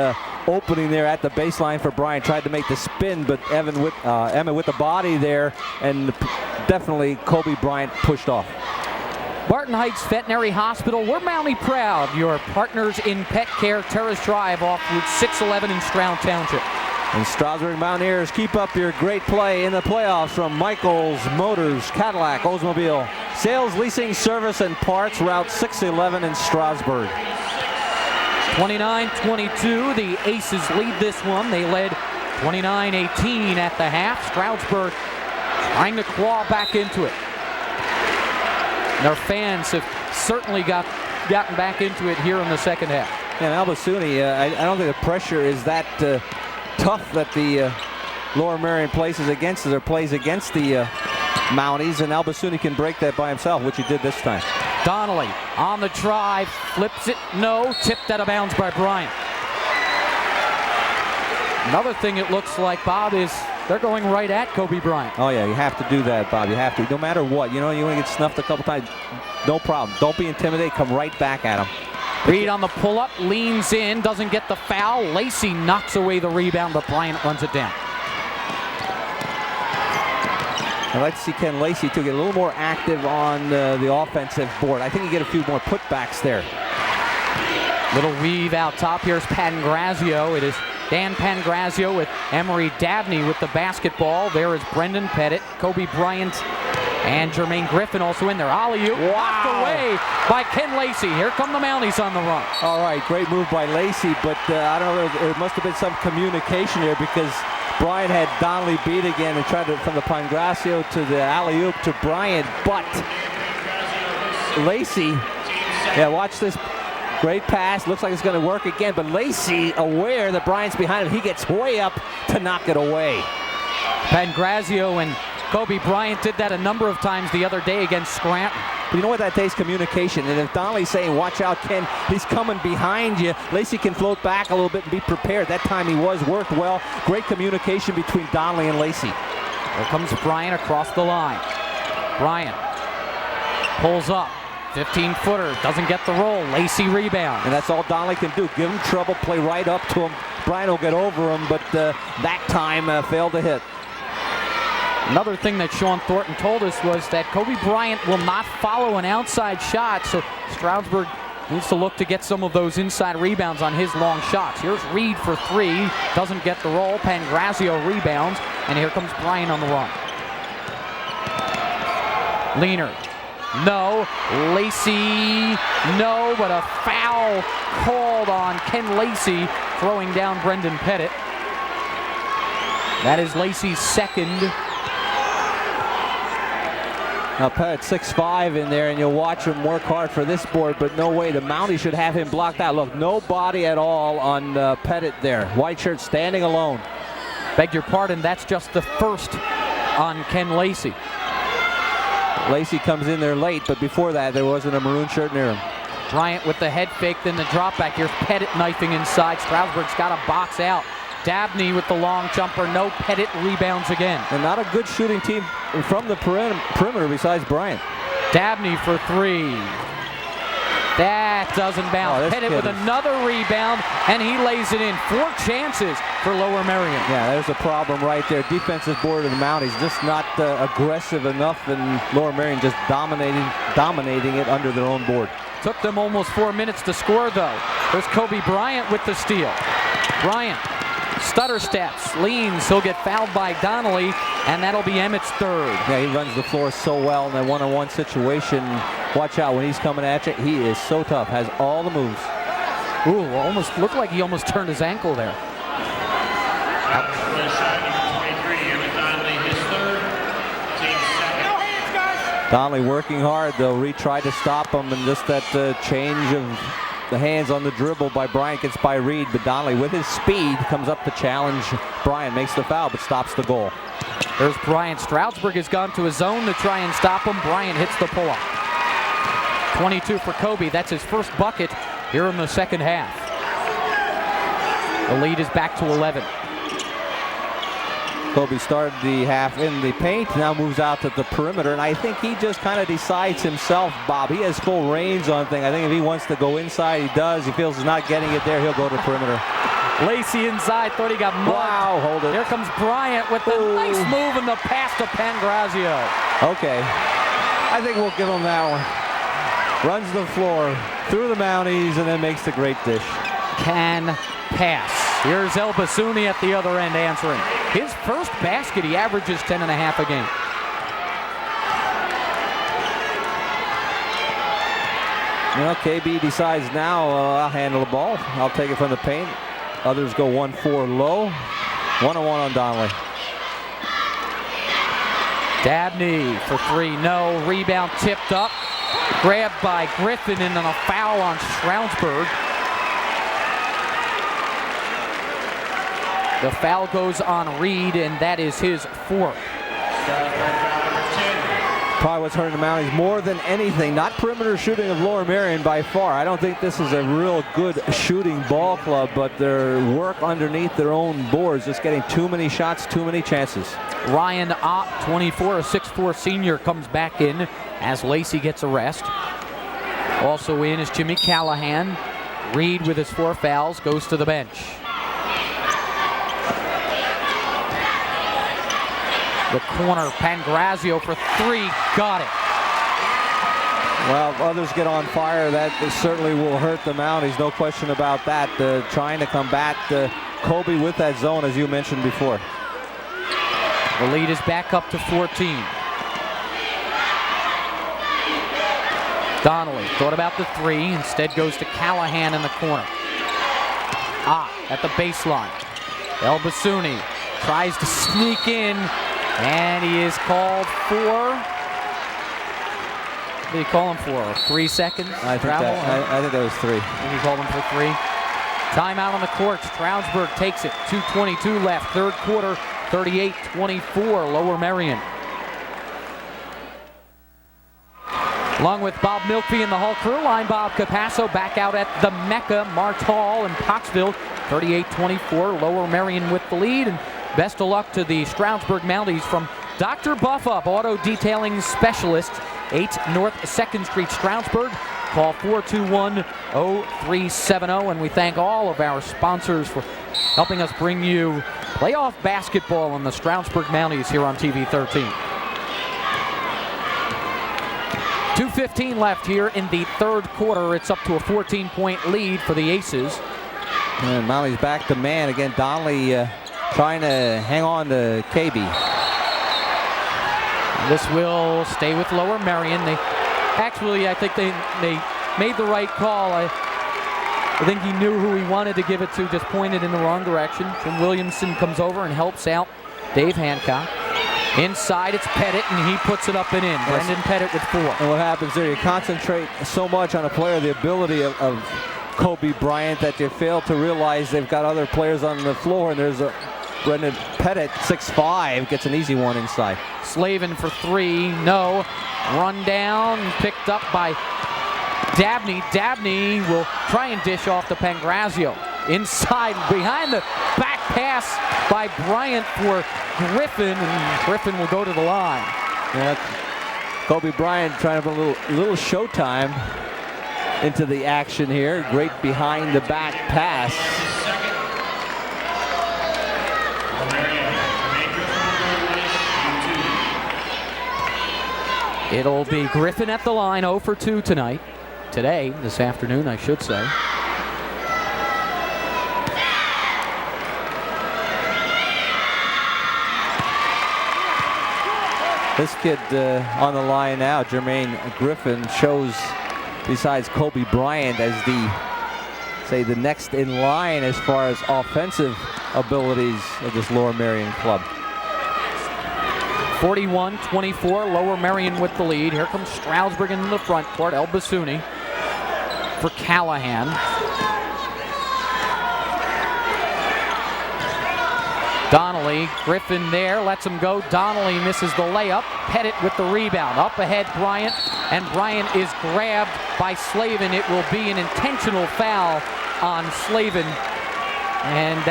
opening there at the baseline for Bryant. Tried to make the spin, but Emmett with the body there, and definitely Kobe Bryant pushed off. Barton Heights Veterinary Hospital, we're Mountie proud. Your partners in pet care. Terrace Drive off Route 611 in Stroud Township. And Stroudsburg Mountaineers, keep up your great play in the playoffs from Michaels Motors, Cadillac, Oldsmobile, Sales, Leasing, Service, and Parts, Route 611 in Stroudsburg. 29-22, the Aces lead this one. They led 29-18 at the half. Stroudsburg trying to claw back into it. Their fans have certainly gotten back into it here in the second half. And El Basuni, I don't think the pressure is that tough that the Lower Merion plays against the Mounties, and El Basuni can break that by himself, which he did this time. Donnelly on the drive, flips it, no, tipped out of bounds by Bryant. Another thing it looks like, Bob, is they're going right at Kobe Bryant. Oh yeah, you have to do that, Bob. You have to, no matter what. You know, you want to get snuffed a couple times, no problem. Don't be intimidated, come right back at him. Reed on the pull-up, leans in, doesn't get the foul. Lacey knocks away the rebound, but Bryant runs it down. I'd like to see Ken Lacey to get a little more active on the offensive board. I think you get a few more putbacks there. Little weave out top. Here's Pangrazio. It is Dan Pangrazio with Emery Dabney with the basketball. There is Brendan Pettit, Kobe Bryant, and Jermaine Griffin also in there. Alley-oop blocked away by Ken Lacey. Here come the Mounties on the run. All right, great move by Lacey, but I don't know, there must have been some communication here because Bryant had Donnelly beat again and tried to, from the Pangrazio to the alley-oop to Bryant, but Lacey, yeah, watch this. Great pass, looks like it's going to work again, but Lacey, aware that Bryant's behind him, he gets way up to knock it away. Pangrazio and Kobe Bryant did that a number of times the other day against Scranton. But you know what, that takes communication, and if Donnelly's saying, watch out, Ken, he's coming behind you, Lacey can float back a little bit and be prepared. That time he worked well. Great communication between Donnelly and Lacey. Here comes Bryant across the line. Bryant pulls up. 15-footer, doesn't get the roll. Lacey rebound. And that's all Donnelly can do. Give him trouble, play right up to him. Bryant will get over him, but that time failed to hit. Another thing that Sean Thornton told us was that Kobe Bryant will not follow an outside shot, so Stroudsburg needs to look to get some of those inside rebounds on his long shots. Here's Reed for 3, doesn't get the roll. Pangrazio rebounds, and here comes Bryant on the run. Leonard No. Lacey, no, but a foul called on Ken Lacey, throwing down Brendan Pettit. That is Lacey's second. Now Pettit 6'5" in there, and you'll watch him work hard for this board, but no way. The Mounties should have him blocked out. Look, no body at all on Pettit there. White shirt standing alone. Beg your pardon, that's just the first on Ken Lacey. Lacey comes in there late, but before that, there wasn't a maroon shirt near him. Bryant with the head fake, then the drop back. Here's Pettit knifing inside. Stroudsburg's got a box out. Dabney with the long jumper. No. Pettit rebounds again. And not a good shooting team from the perimeter besides Bryant. Dabney for three. That doesn't bounce. Oh, Pettit with another rebound, and he lays it in. 4 chances for Lower Merion. Yeah, there's a problem right there. Defensive board of the Mounties just not aggressive enough, and Lower Merion just dominating it under their own board. Took them almost 4 minutes to score, though. There's Kobe Bryant with the steal. Bryant stutter steps, leans, he'll get fouled by Donnelly, and that'll be Emmett's third. Yeah, he runs the floor so well in that one-on-one situation. Watch out when he's coming at you. He is so tough, has all the moves. Ooh, almost looked like he almost turned his ankle there. Donnelly working hard. They'll retry to stop him, and just that change of the hands on the dribble by Bryant gets by Reed, but Donnelly with his speed comes up to challenge Bryant, makes the foul, but stops the goal. There's Bryant. Stroudsburg has gone to his zone to try and stop him. Bryant hits the pull-up. 22 for Kobe. That's his first bucket here in the second half. The lead is back to 11. Kobe started the half in the paint, now moves out to the perimeter, and I think he just kind of decides himself, Bob. He has full reins on things. I think if he wants to go inside, he does. He feels he's not getting it there, he'll go to the perimeter. Lacey inside, thought he got mugged. Wow, hold it. Here comes Bryant with the nice move and the pass to Pangrazio. Okay, I think we'll give him that one. Runs the floor through the Mounties and then makes the great dish. Can pass. Here's El Basuni at the other end answering. His first basket, he averages 10.5 a game. You know, KB decides now, I'll handle the ball. I'll take it from the paint. Others go 1-4 low. 1-on-1 on Donnelly. Dabney for three, no. Rebound tipped up. Grabbed by Griffin, and then a foul on Stroudsburg. The foul goes on Reed, and that is his fourth. Probably what's hurting the Mounties more than anything, not perimeter shooting of Lower Merion by far. I don't think this is a real good shooting ball club, but their work underneath their own boards, just getting too many shots, too many chances. Ryan Ott, 24, a 6'4 senior, comes back in as Lacey gets a rest. Also in is Jimmy Callahan. Reed with his 4 fouls goes to the bench. The corner, Pangrazio for three, got it. Well, if others get on fire, that certainly will hurt the Mounties, no question about that. Trying to combat Kobe with that zone, as you mentioned before. The lead is back up to 14. Donnelly thought about the three, instead goes to Callahan in the corner. At the baseline. El Basuni tries to sneak in, and he is called for. What did he call him for? 3 seconds? I think that was 3. I think he called him for 3. Timeout on the court. Stroudsburg takes it. 2:22 left. Third quarter. 38-24. Lower Merion. Along with Bob Mlkvy and the Hall crew line, Bob Capasso back out at the Mecca, Martz Hall in Pottsville. 38-24. Lower Merion with the lead. And best of luck to the Stroudsburg Mounties from Dr. Buffup, auto detailing specialist, 8 North 2nd Street, Stroudsburg. Call 421-0370, and we thank all of our sponsors for helping us bring you playoff basketball in the Stroudsburg Mounties here on TV 13. 2:15 left here in the third quarter. It's up to a 14-point lead for the Aces. And Mounties back to man again. Donnelly trying to hang on to KB. This will stay with Lower Merion. They Actually, I think they made the right call. I think he knew who he wanted to give it to, just pointed in the wrong direction. Jim Williamson comes over and helps out Dave Hancock. Inside, it's Pettit, and he puts it up and in. Brendan Pettit with 4. And what happens there, you concentrate so much on a player, the ability of Kobe Bryant, that you fail to realize they've got other players on the floor, and there's a Brendan Pettit, 6'5", gets an easy one inside. Slavin for 3, no. Run down, picked up by Dabney. Dabney will try and dish off to Pangrazio. Inside, behind the back pass by Bryant for Griffin, and Griffin will go to the line. Yeah, Kobe Bryant trying to put a little showtime into the action here. Great behind the back pass. It'll be Griffin at the line, 0 for 2 tonight. Today, this afternoon, I should say. This kid on the line now, Jermaine Griffin, shows, besides Kobe Bryant, as the next in line as far as offensive abilities of this Lower Merion club. 41-24, Lower Merion with the lead. Here comes Stroudsburg into the front court. El Basuni for Callahan. Donnelly, Griffin there, lets him go. Donnelly misses the layup. Pettit with the rebound. Up ahead, Bryant, and Bryant is grabbed by Slavin. It will be an intentional foul on Slavin, and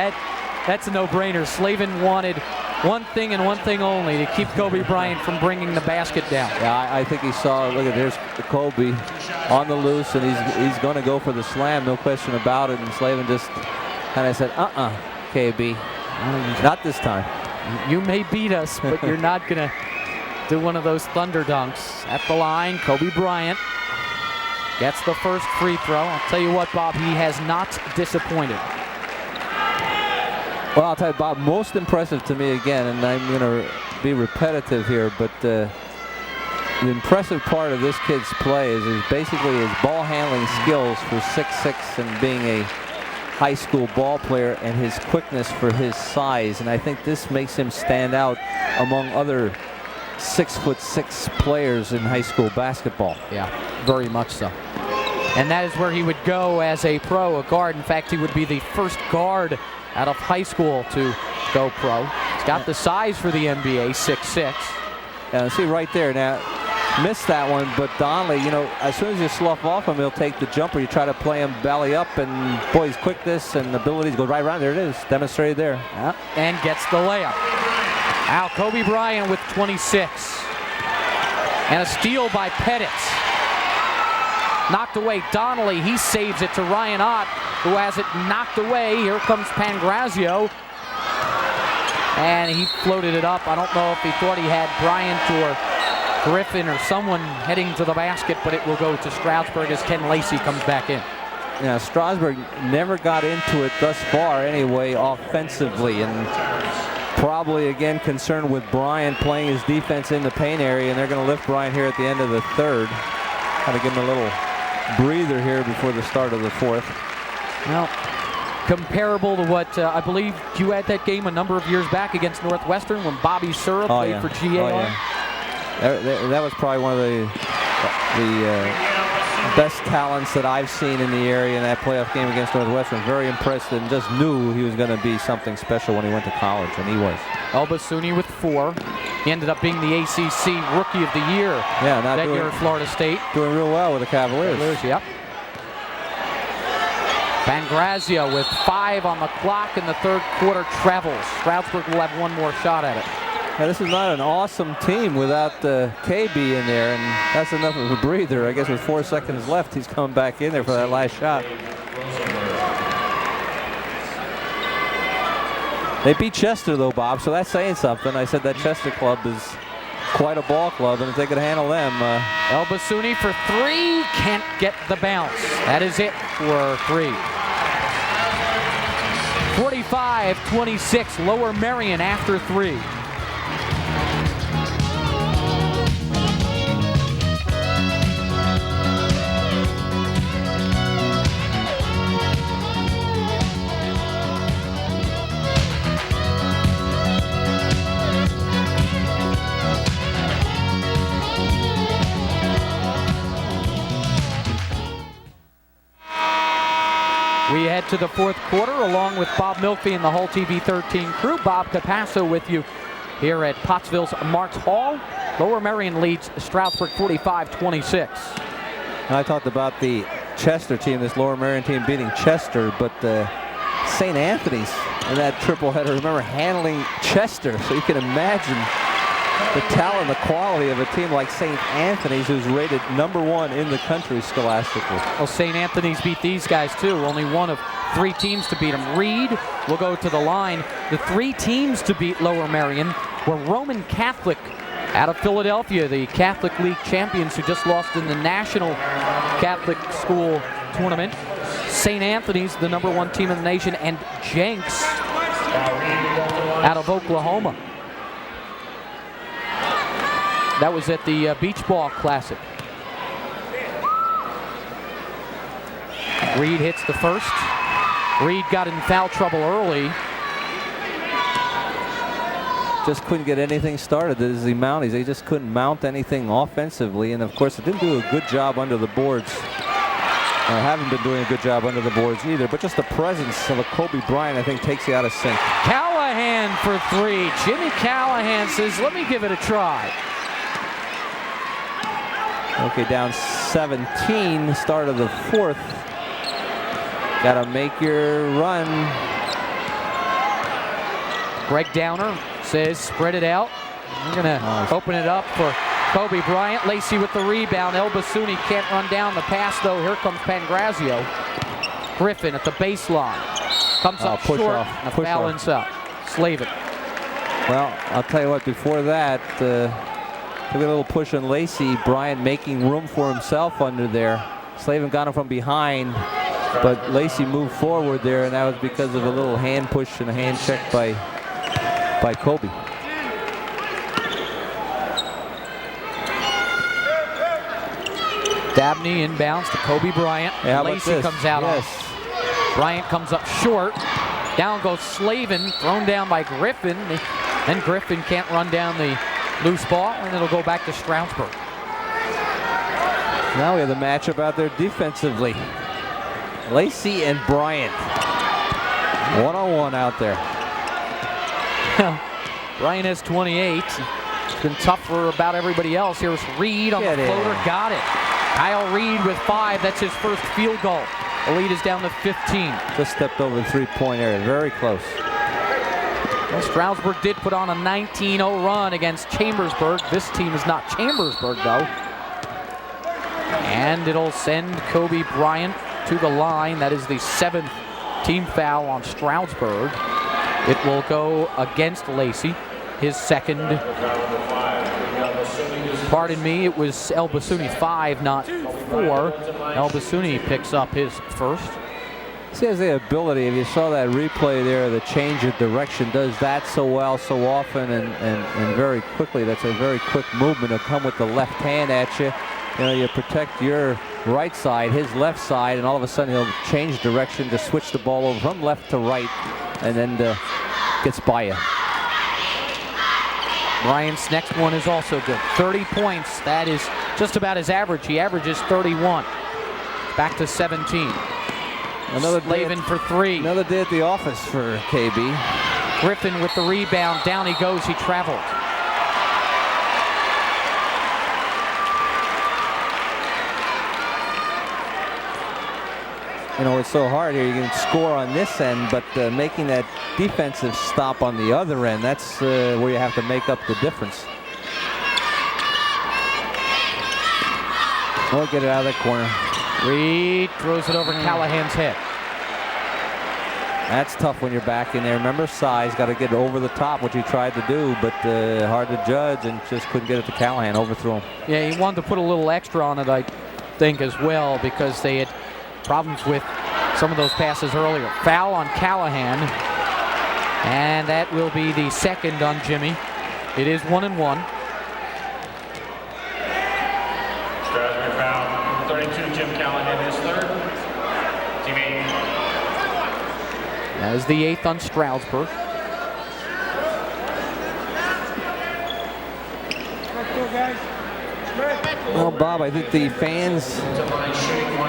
that's a no-brainer. Slavin wanted one thing and one thing only, to keep Kobe Bryant from bringing the basket down. Yeah, I think he saw, look at, there's Kobe on the loose, and he's going to go for the slam, no question about it, and Slavin just kind of said, KB. Not this time. You may beat us, but you're not going to do one of those thunder dunks. At the line, Kobe Bryant gets the first free throw. I'll tell you what, Bob, he has not disappointed. Well, I'll tell you, Bob, most impressive to me again, and I'm going to be repetitive here, but the impressive part of this kid's play is basically his ball handling skills for 6'6" and being a high school ball player, and his quickness for his size, and I think this makes him stand out among other 6'6" players in high school basketball. Yeah, very much so. And that is where he would go as a pro, a guard. In fact, he would be the first guard out of high school to go pro. He's got the size for the NBA, 6'6". Yeah, see right there now, missed that one, but Donnelly, you know, as soon as you slough off him, he'll take the jumper. You try to play him belly up, and boy, his quickness and abilities go right around. There it is, demonstrated there. Yeah, and gets the layup. Now Kobe Bryant with 26. And a steal by Pettit. Knocked away Donnelly, he saves it to Ryan Ott, who has it knocked away. Here comes Pangrazio. And he floated it up. I don't know if he thought he had Bryant or Griffin or someone heading to the basket, but it will go to Stroudsburg as Ken Lacey comes back in. Yeah, Stroudsburg never got into it thus far anyway offensively, and probably again concerned with Bryant playing his defense in the paint area, and they're going to lift Bryant here at the end of the third. Got to give him a little breather here before the start of the fourth. Well, comparable to what I believe you had that game a number of years back against Northwestern when Bobby Sura played for GAR. Oh, yeah. That was probably one of the best talents that I've seen in the area in that playoff game against Northwestern. Very impressed, and just knew he was going to be something special when he went to college, and he was. El Basuni with 4. He ended up being the ACC Rookie of the Year that year at Florida State. Doing real well with the Cavaliers. Yep. Pangrazio with 5 on the clock in the third quarter travels. Stroudsburg will have one more shot at it. Now, this is not an awesome team without KB in there, and that's enough of a breather. I guess with 4 seconds left, he's coming back in there for that last shot. They beat Chester, though, Bob, so that's saying something. I said that Chester club is quite a ball club, and if they could handle them. El Basuni for 3, can't get the bounce. That is it for 3. 45-26, Lower Merion after 3. ahead to the fourth quarter along with Bob Mlkvy and the whole TV 13 crew. Bob Capasso with you here at Pottsville's Martz Hall. Lower Merion leads Stroudsburg 45-26. I talked about the Chester team, this Lower Merion team beating Chester, but St. Anthony's in that triple header, remember handling Chester, so you can imagine the talent, the quality of a team like St. Anthony's, who's rated #1 in the country scholastically. Well, St. Anthony's beat these guys too. Only one of 3 teams to beat them. Reed will go to the line. The 3 teams to beat Lower Merion were Roman Catholic out of Philadelphia, the Catholic League champions who just lost in the National Catholic School Tournament. St. Anthony's, the #1 team in the nation, and Jenks out of Oklahoma. That was at the Beach Ball Classic. Reed hits the first. Reed got in foul trouble early. Just couldn't get anything started as the Mounties. They just couldn't mount anything offensively, and of course it didn't do a good job under the boards. Haven't been doing a good job under the boards either, but just the presence of a Kobe Bryant, I think, takes you out of sync. Callahan for 3. Jimmy Callahan says, let me give it a try. Okay, down 17, start of the fourth. Gotta make your run. Greg Downer says, spread it out. We're gonna open it up for Kobe Bryant. Lacey with the rebound. Basuni can't run down the pass though. Here comes Pangrazio. Griffin at the baseline. Comes up short. And a foul inside. Slavin. Well, I'll tell you what, before that, took a little push on Lacey. Bryant making room for himself under there. Slavin got him from behind, but Lacey moved forward there, and that was because of a little hand push and a hand check by Kobe. Dabney inbounds to Kobe Bryant. Yeah, Lacey comes out on. Bryant comes up short. Down goes Slavin, thrown down by Griffin. Then Griffin can't run down the loose ball, and it'll go back to Stroudsburg. Now we have the matchup out there defensively. Lacey and Bryant. One-on-one out there. Bryant has 28. It's been tough for about everybody else. Here's Reed on the floater. Got it. Kyle Reed with 5. That's his first field goal. The lead is down to 15. Just stepped over the 3-point area. Very close. Well, Stroudsburg did put on a 19-0 run against Chambersburg. This team is not Chambersburg, though. And it'll send Kobe Bryant to the line. That is the 7th team foul on Stroudsburg. It will go against Lacey, his second. Pardon me, it was Basuni 5, not 4. Basuni picks up his first. He has the ability, if you saw that replay there, the change of direction, does that so well, so often, and very quickly. That's a very quick movement. He'll come with the left hand at you. You know, you protect your right side, his left side, and all of a sudden he'll change direction to switch the ball over from left to right, and then gets by you. Bryant's next one is also good. 30 points. That is just about his average. He averages 31. Back to 17. Another Slavin for 3. Another day at the office for KB. Griffin with the rebound. Down he goes. He traveled. You know, it's so hard here. You can score on this end, but making that defensive stop on the other end, that's where you have to make up the difference. Oh, get it out of that corner. Reed throws it over Callahan's head. That's tough when you're back in there. Remember, size, got to get over the top, which he tried to do, but hard to judge, and just couldn't get it to Callahan. Overthrew him. Yeah, he wanted to put a little extra on it, I think, as well, because they had problems with some of those passes earlier. Foul on Callahan, and that will be the second on Jimmy. It is 1-1. Stroudsburg foul. 32, Jim Callahan, his third. Teammate. That is the 8th on Stroudsburg. Well, Bob, I think the fans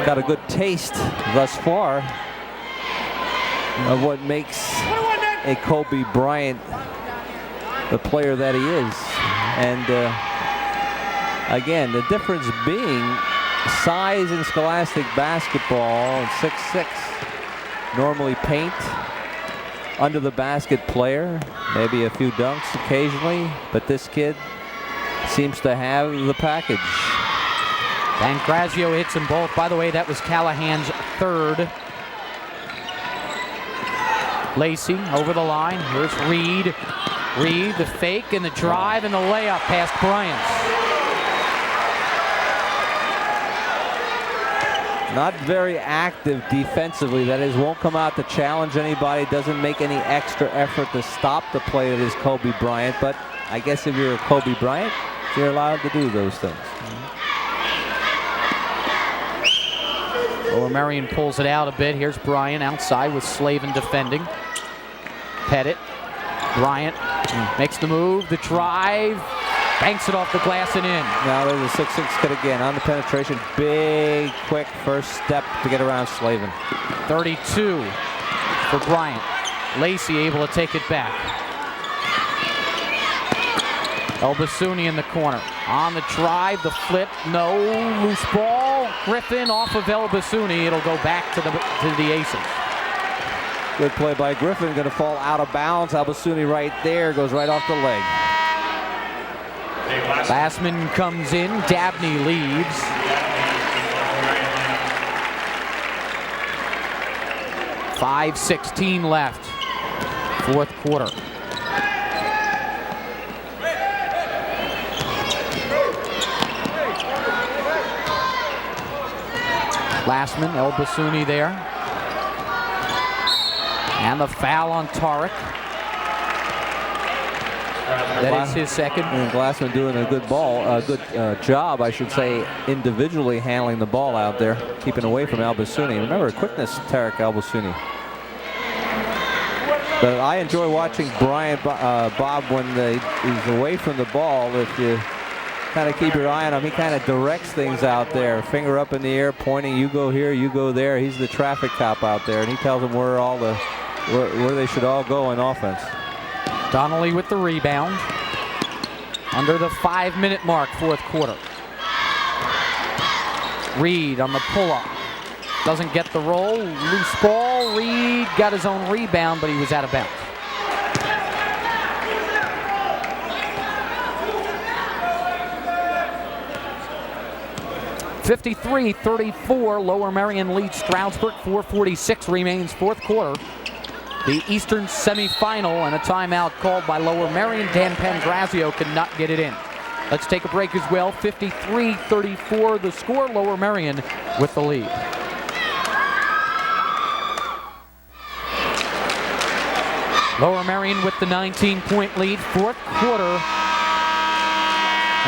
got a good taste thus far. of what makes a Kobe Bryant the player that he is. And again, the difference being size in scholastic basketball, 6'6", normally paint, under the basket player, maybe a few dunks occasionally, but this kid seems to have the package. Pancrazio hits them both. By the way, that was Callahan's third. Lacey over the line. Here's Reed. Reed, the fake and the drive and the layup past Bryant. Not very active defensively. That is, won't come out to challenge anybody. Doesn't make any extra effort to stop the play that is Kobe Bryant. But I guess if you're a Kobe Bryant, you're allowed to do those things. Lower Merion pulls it out a bit. Here's Bryant outside with Slavin defending. Pettit. Bryant makes the move, the drive, banks it off the glass and in. Now there's a 6'6" kid again on the penetration. Big, quick first step to get around Slavin. 32 for Bryant. Lacey able to take it back. Elbasuni in the corner. On the drive, the flip, no, loose ball. Griffin off of Elbasuni. It'll go back to the Aces. Good play by Griffin, going to fall out of bounds. Elbasuni right there, goes right off the leg. Glassman comes in, Dabney leads. .5:16 left, fourth quarter. Glassman, Elbasuni there. And the foul on Tarek. That is his second. And Glassman doing a good job, I should say, individually handling the ball out there, keeping away from Elbasuni. Remember, quickness, Tarek Elbasuni. But I enjoy watching Bryant, Bob, when he's away from the ball. If you kind of keep your eye on him, he kind of directs things out there. Finger up in the air, pointing, you go here, you go there. He's the traffic cop out there, and he tells them where they should all go in offense. Donnelly with the rebound. Under the 5-minute mark, fourth quarter. Reed on the pull-up. Doesn't get the roll. Loose ball. Reed got his own rebound, but he was out of bounds. .53-34. Lower Merion leads Stroudsburg. 4:46 remains, fourth quarter. The Eastern semifinal, and a timeout called by Lower Merion. Dan Pancrazio could not get it in. Let's take a break as well. 53-34 the score. Lower Merion with the lead. Lower Merion with the 19-point lead. Fourth quarter.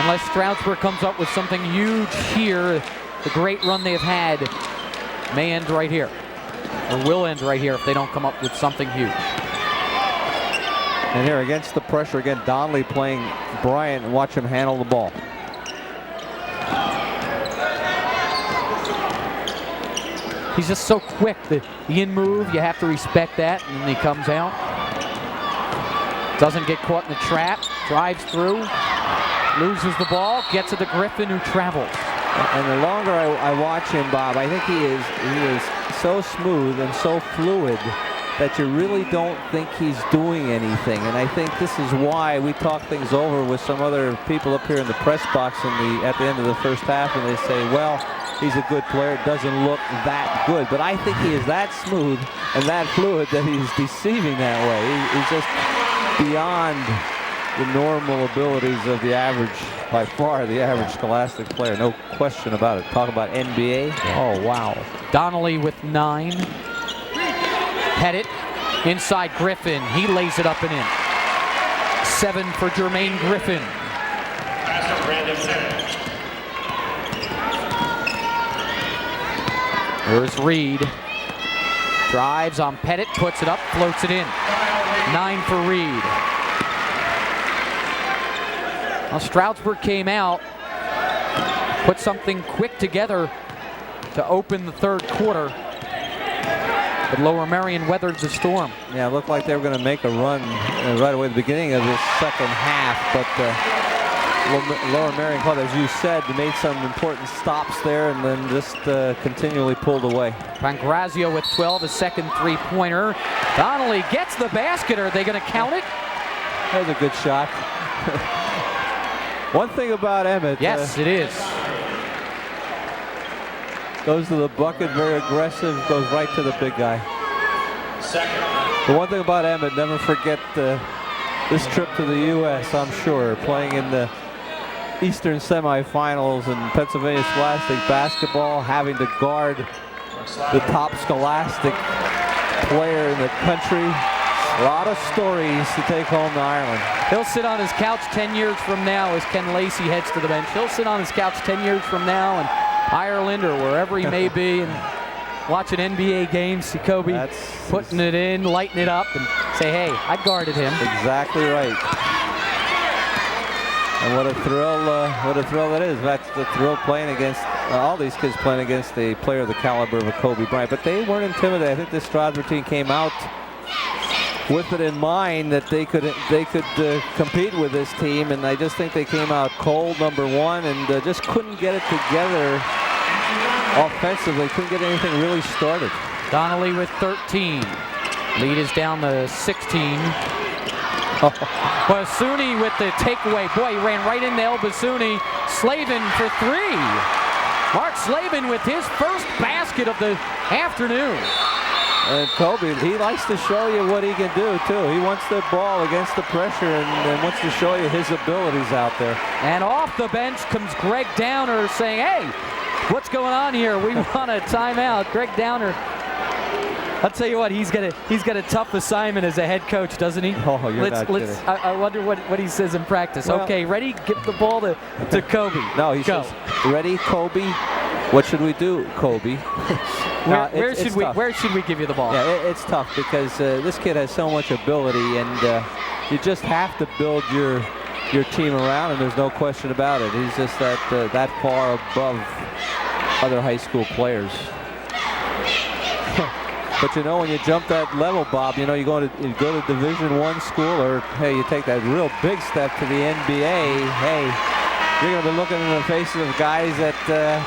Unless Stroudsburg comes up with something huge here, the great run they've had may end right here. Or will end right here if they don't come up with something huge. And here against the pressure again, Donnelly playing Bryant, and watch him handle the ball. He's just so quick. The in move, you have to respect that, and then he comes out. Doesn't get caught in the trap, drives through, loses the ball, gets it to Griffin, who travels. And the longer I watch him, Bob, I think he is so smooth and so fluid that you really don't think he's doing anything. And I think this is why we talk things over with some other people up here in the press box at the end of the first half, and they say, well, he's a good player, it doesn't look that good. But I think he is that smooth and that fluid that he's deceiving that way. He's just beyond the normal abilities of the average, by far the average scholastic player, no question about it. Talk about NBA. Oh, wow. Donnelly with 9. Pettit inside Griffin. He lays it up and in. 7 for Jermaine Griffin. Here's Reed. Drives on Pettit, puts it up, floats it in. 9 for Reed. Well, Stroudsburg came out, put something quick together to open the third quarter. But Lower Merion weathered the storm. Yeah, it looked like they were going to make a run right away at the beginning of this second half, but Lower Merion Club, as you said, made some important stops there and then just continually pulled away. Pangrazio with 12, a second three-pointer. Donnelly gets the basket. Are they going to count it? That was a good shot. One thing about Emmett. Yes, it is. Goes to the bucket, very aggressive, goes right to the big guy. The one thing about Emmett, never forget this trip to the U.S., I'm sure, playing in the Eastern semifinals in Pennsylvania Scholastic basketball, having to guard the top Scholastic player in the country. A lot of stories to take home to Ireland. He'll sit on his couch 10 years from now as Ken Lacey heads to the bench. He'll sit on his couch 10 years from now in Ireland or wherever he may be and watch an NBA game, see Kobe putting it in, lighting it up, and say, hey, I guarded him. Exactly right. And what a thrill that is. That's the thrill playing against all these kids playing against a player of the caliber of a Kobe Bryant. But they weren't intimidated. I think this Stroudsburg team came out with it in mind that they could compete with this team, and I just think they came out cold, number one, and just couldn't get it together offensively. Couldn't get anything really started. Donnelly with 13. Lead is down to 16. Basuni with the takeaway. Boy, he ran right into El Basuni. Slavin for three. Mark Slavin with his first basket of the afternoon. And Kobe, he likes to show you what he can do, too. He wants the ball against the pressure and wants to show you his abilities out there. And off the bench comes Greg Downer saying, hey, what's going on here? We want a timeout. Greg Downer, I'll tell you what, he's got a tough assignment as a head coach, doesn't he? Oh, you're not kidding. I wonder what he says in practice. Well, okay, ready? Give the ball to Kobe. No, he says, ready, Kobe? What should we do, Kobe? Where should we give you the ball? Yeah, it's tough because this kid has so much ability, and you just have to build your team around him. There's no question about it. He's just that far above other high school players. But you know, when you jump that level, Bob, you know, you go to Division I school, or hey, you take that real big step to the NBA. Hey, you're going to be looking in the faces of guys that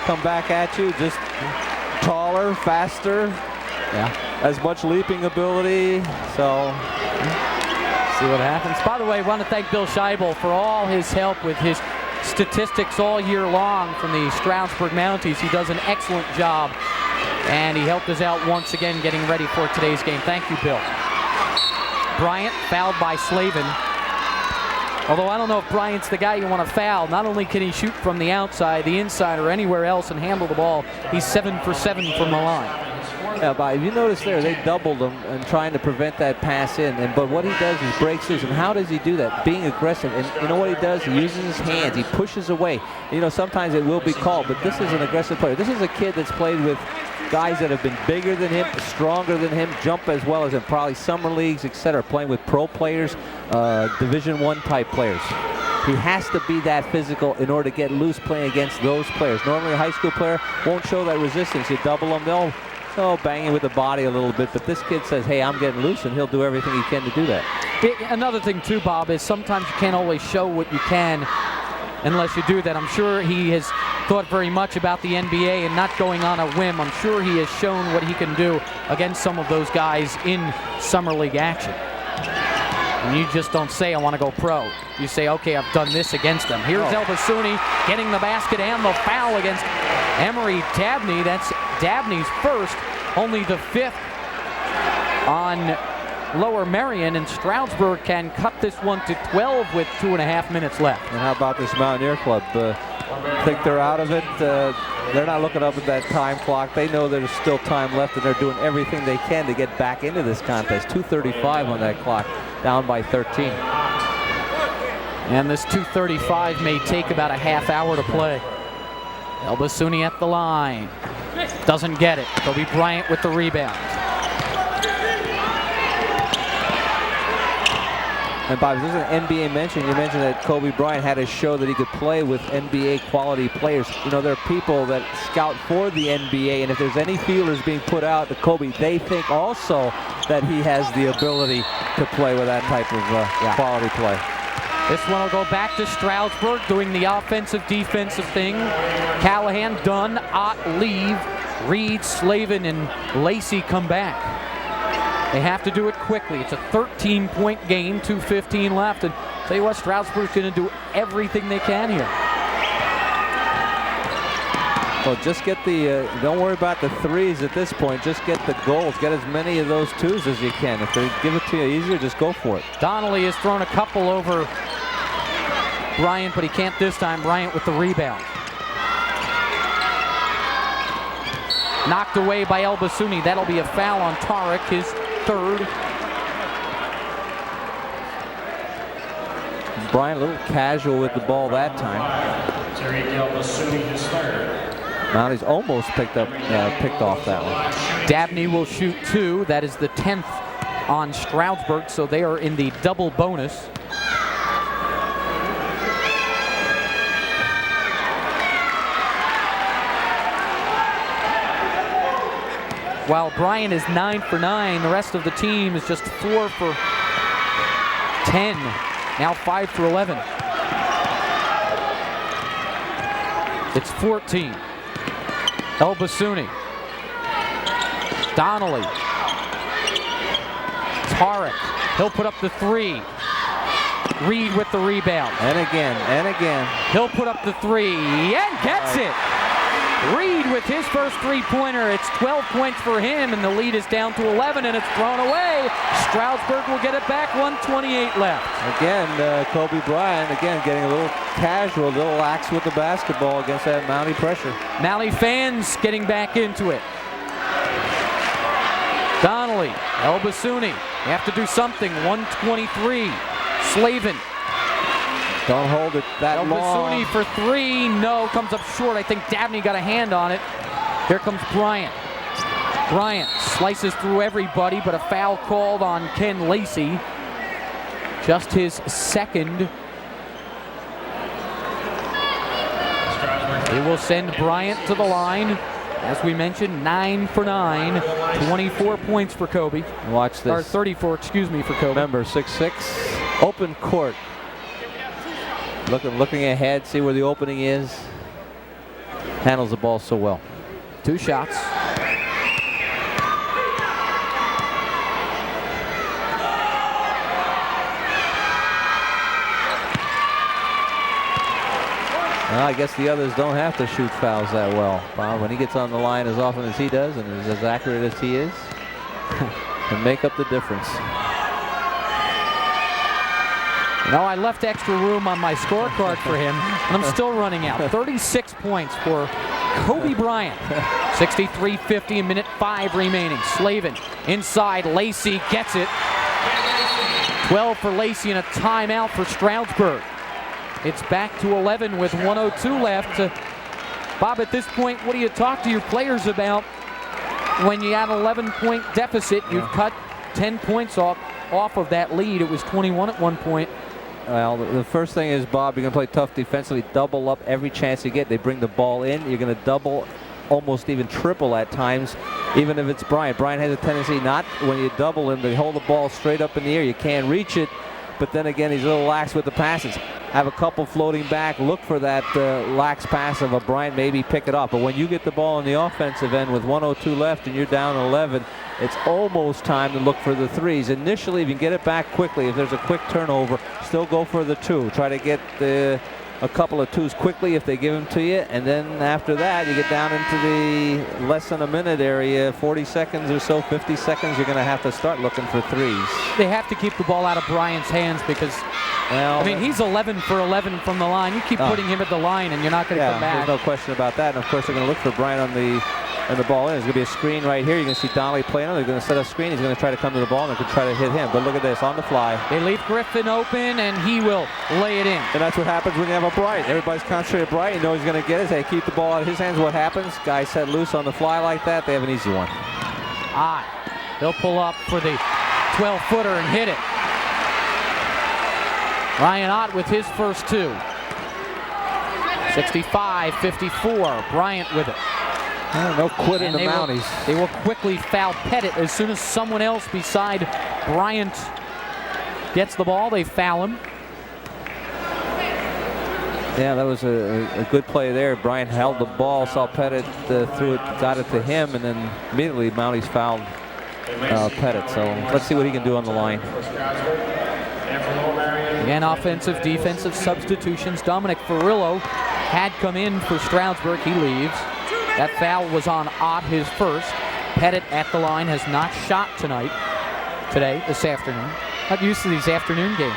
come back at you, just taller, faster, as much leaping ability. So, see what happens. By the way, I want to thank Bill Scheibel for all his help with his statistics all year long from the Stroudsburg Mounties. He does an excellent job, and he helped us out once again getting ready for today's game. Thank you, Bill. Bryant fouled by Slavin. Although I don't know if Bryant's the guy you want to foul. Not only can he shoot from the outside, the inside, or anywhere else and handle the ball, he's 7 for 7 from the line. Yeah, but if you notice there, they doubled him and trying to prevent that pass in. But what he does is breaks loose. And how does he do that? Being aggressive. And you know what he does? He uses his hands. He pushes away. You know, sometimes it will be called, but this is an aggressive player. This is a kid that's played with guys that have been bigger than him, stronger than him, jump as well as him, probably summer leagues, etc., playing with pro players, Division I type players. He has to be that physical in order to get loose playing against those players. Normally a high school player won't show that resistance. You double them, they'll bang you with the body a little bit, but this kid says, hey, I'm getting loose, and he'll do everything he can to do that. Another thing too, Bob, is sometimes you can't always show what you can unless you do that. I'm sure he has thought very much about the NBA and not going on a whim. I'm sure he has shown what he can do against some of those guys in summer league action. And you just don't say, I want to go pro. You say, okay, I've done this against them. Here's El Basuni getting the basket and the foul against Emery Dabney. That's Dabney's first, only the 5th on Lower Merion, and Stroudsburg can cut this one to 12 with 2.5 minutes left. And how about this Mountaineer Club? Think they're out of it. They're not looking up at that time clock. They know there's still time left, and they're doing everything they can to get back into this contest. 2:35 on that clock, down by 13. And this 2:35 may take about a half hour to play. El Basuni at the line. Doesn't get it. Kobe Bryant with the rebound. And Bob, there's an NBA mention. You mentioned that Kobe Bryant had to show that he could play with NBA quality players. You know, there are people that scout for the NBA, and if there's any feelers being put out to Kobe, they think also that he has the ability to play with that type of quality play. This one will go back to Stroudsburg doing the offensive-defensive thing. Callahan, Dunn, Ott, leave. Reed, Slavin, and Lacey come back. They have to do it quickly. It's a 13-point game, 2:15 left. And tell you what, Stroudsburg's going to do everything they can here. Well, just get the, don't worry about the threes at this point. Just get the goals. Get as many of those twos as you can. If they give it to you easier, just go for it. Donnelly has thrown a couple over Bryant, but he can't this time. Bryant with the rebound. Knocked away by El Bassouni. That'll be a foul on Tarek, his third. Bryant a little casual with the ball that time. El Bassouni, his third. Mounties almost picked off that one. Dabney will shoot 2. That is the 10th on Stroudsburg, so they are in the double bonus. While Bryant is 9 for 9, the rest of the team is just 4 for 10. Now 5 for 11. It's 14. El Bassouni. Donnelly. Tarek. He'll put up the 3. Reed with the rebound. And again, and again. He'll put up the 3 and gets it. Reed with his first three-pointer. It's 12 points for him, and the lead is down to 11, and it's thrown away. Stroudsburg will get it back, 1:28 left. Again, Kobe Bryant, again, getting a little casual, a little lax with the basketball against that Mountie pressure. Mountie fans getting back into it. Donnelly, El Bassouni. You have to do something, 1:23. Slavin. Don't hold it that long. Bassouni for 3. No, comes up short. I think Dabney got a hand on it. Here comes Bryant. Bryant slices through everybody, but a foul called on Ken Lacey. Just his second. It will send Bryant to the line. As we mentioned, 9 for 9. 24 points for Kobe. Watch this. Or 34, excuse me, for Kobe. Remember, 6'6", open court. Looking ahead, see where the opening is. Handles the ball so well. 2 shots. Well, I guess the others don't have to shoot fouls that well, Bob. When he gets on the line as often as he does and is as accurate as he is, can make up the difference. No, I left extra room on my scorecard for him, and I'm still running out. 36 points for Kobe Bryant. 63-50, a minute 5 remaining. Slavin inside, Lacey gets it. 12 for Lacey and a timeout for Stroudsburg. It's back to 11 with 1:02 left. Bob, at this point, what do you talk to your players about when you have an 11-point deficit? You've cut 10 points off of that lead. It was 21 at one point. Well, the first thing is, Bob, you're going to play tough defensively, double up every chance you get. They bring the ball in. You're going to double, almost even triple at times, even if it's Bryant. Bryant has a tendency not, when you double him, to hold the ball straight up in the air. You can't reach it, but then again, he's a little lax with the passes. Have a couple floating back, look for that lax pass of a Bryant, maybe pick it up. But when you get the ball on the offensive end with 1:02 left and you're down 11, it's almost time to look for the threes. Initially, if you can get it back quickly, if there's a quick turnover, still go for the 2. Try to get a couple of 2s quickly if they give them to you. And then after that, you get down into the less than a minute area, 40 seconds or so, 50 seconds, you're going to have to start looking for 3s. They have to keep the ball out of Bryant's hands because, well, I mean, he's 11 for 11 from the line. You keep putting him at the line and you're not going to come back. There's no question about that. And of course, they're going to look for Bryant on the ball in. There's going to be a screen right here. You're going to see Donnelly playing on. They're going to set a screen. He's going to try to come to the ball and they could try to hit him. But look at this, on the fly. They leave Griffin open and he will lay it in. And that's what happens when you have a Bryant. Everybody's concentrated Bryant. You know he's going to get it. They keep the ball out of his hands. What happens? Guys set loose on the fly like that. They have an easy one. They'll pull up for the 12-footer and hit it. Ryan Ott with his first two. 65-54. Bryant with it. No quit in the Mounties. They will quickly foul Pettit as soon as someone else beside Bryant gets the ball. They foul him. Yeah, that was a good play there. Bryant held the ball, saw Pettit, threw it, got it to him, and then immediately Mounties fouled Pettit. So let's see what he can do on the line. Again, offensive, defensive substitutions. Dominic Ferrillo had come in for Stroudsburg. He leaves. That foul was on Ott, his first. Pettit at the line has not shot this afternoon. Not used to these afternoon games.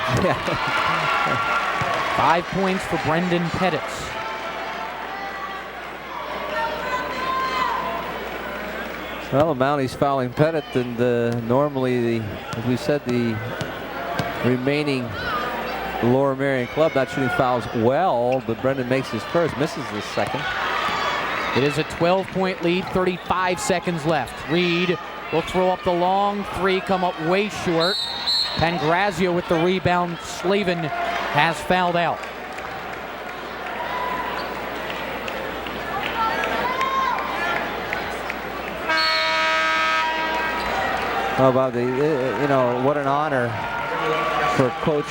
5 points for Brendan Pettit. Well, the Mounties fouling Pettit, and normally, as we said, the remaining Lower Merion club not shooting fouls well, but Brendan makes his first, misses his second. It is a 12-point lead, 35 seconds left. Reed will throw up the long three, come up way short. Pangrazio with the rebound. Slavin has fouled out. How about what an honor for Coach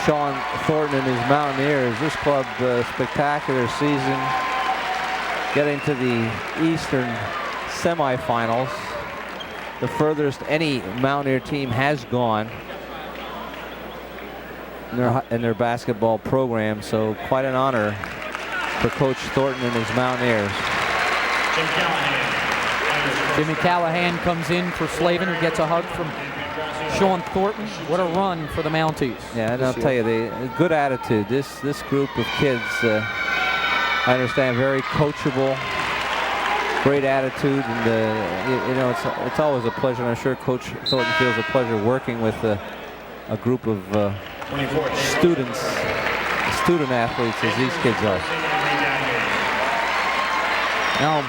Sean Thornton and his Mountaineers. This club, spectacular season, getting to the Eastern semifinals, the furthest any Mountaineer team has gone in their basketball program. So quite an honor for Coach Thornton and his Mountaineers. Jimmy Callahan comes in for Slavin, who gets a hug from Sean Thornton. What a run for the Mounties. Yeah, and I'll tell you, good attitude. This group of kids, I understand, very coachable, great attitude, and it's always a pleasure. And I'm sure Coach Thornton feels a pleasure working with a group of student athletes as these kids are. Now,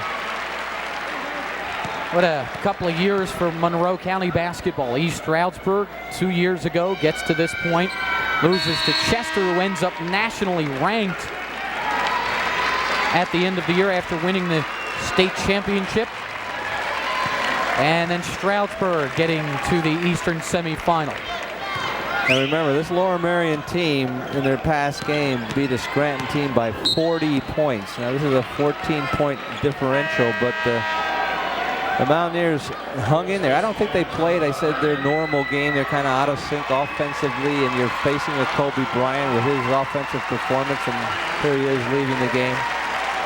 what a couple of years for Monroe County basketball. East Stroudsburg 2 years ago gets to this point, loses to Chester, who ends up nationally ranked at the end of the year after winning the state championship. And then Stroudsburg getting to the Eastern semifinal. And remember, this Lower Merion team in their past game beat a Scranton team by 40 points. Now this is a 14-point differential, but the Mountaineers hung in there. I don't think they played, I said, their normal game. They're kind of out of sync offensively, and you're facing with Kobe Bryant with his offensive performance, and here he is leaving the game.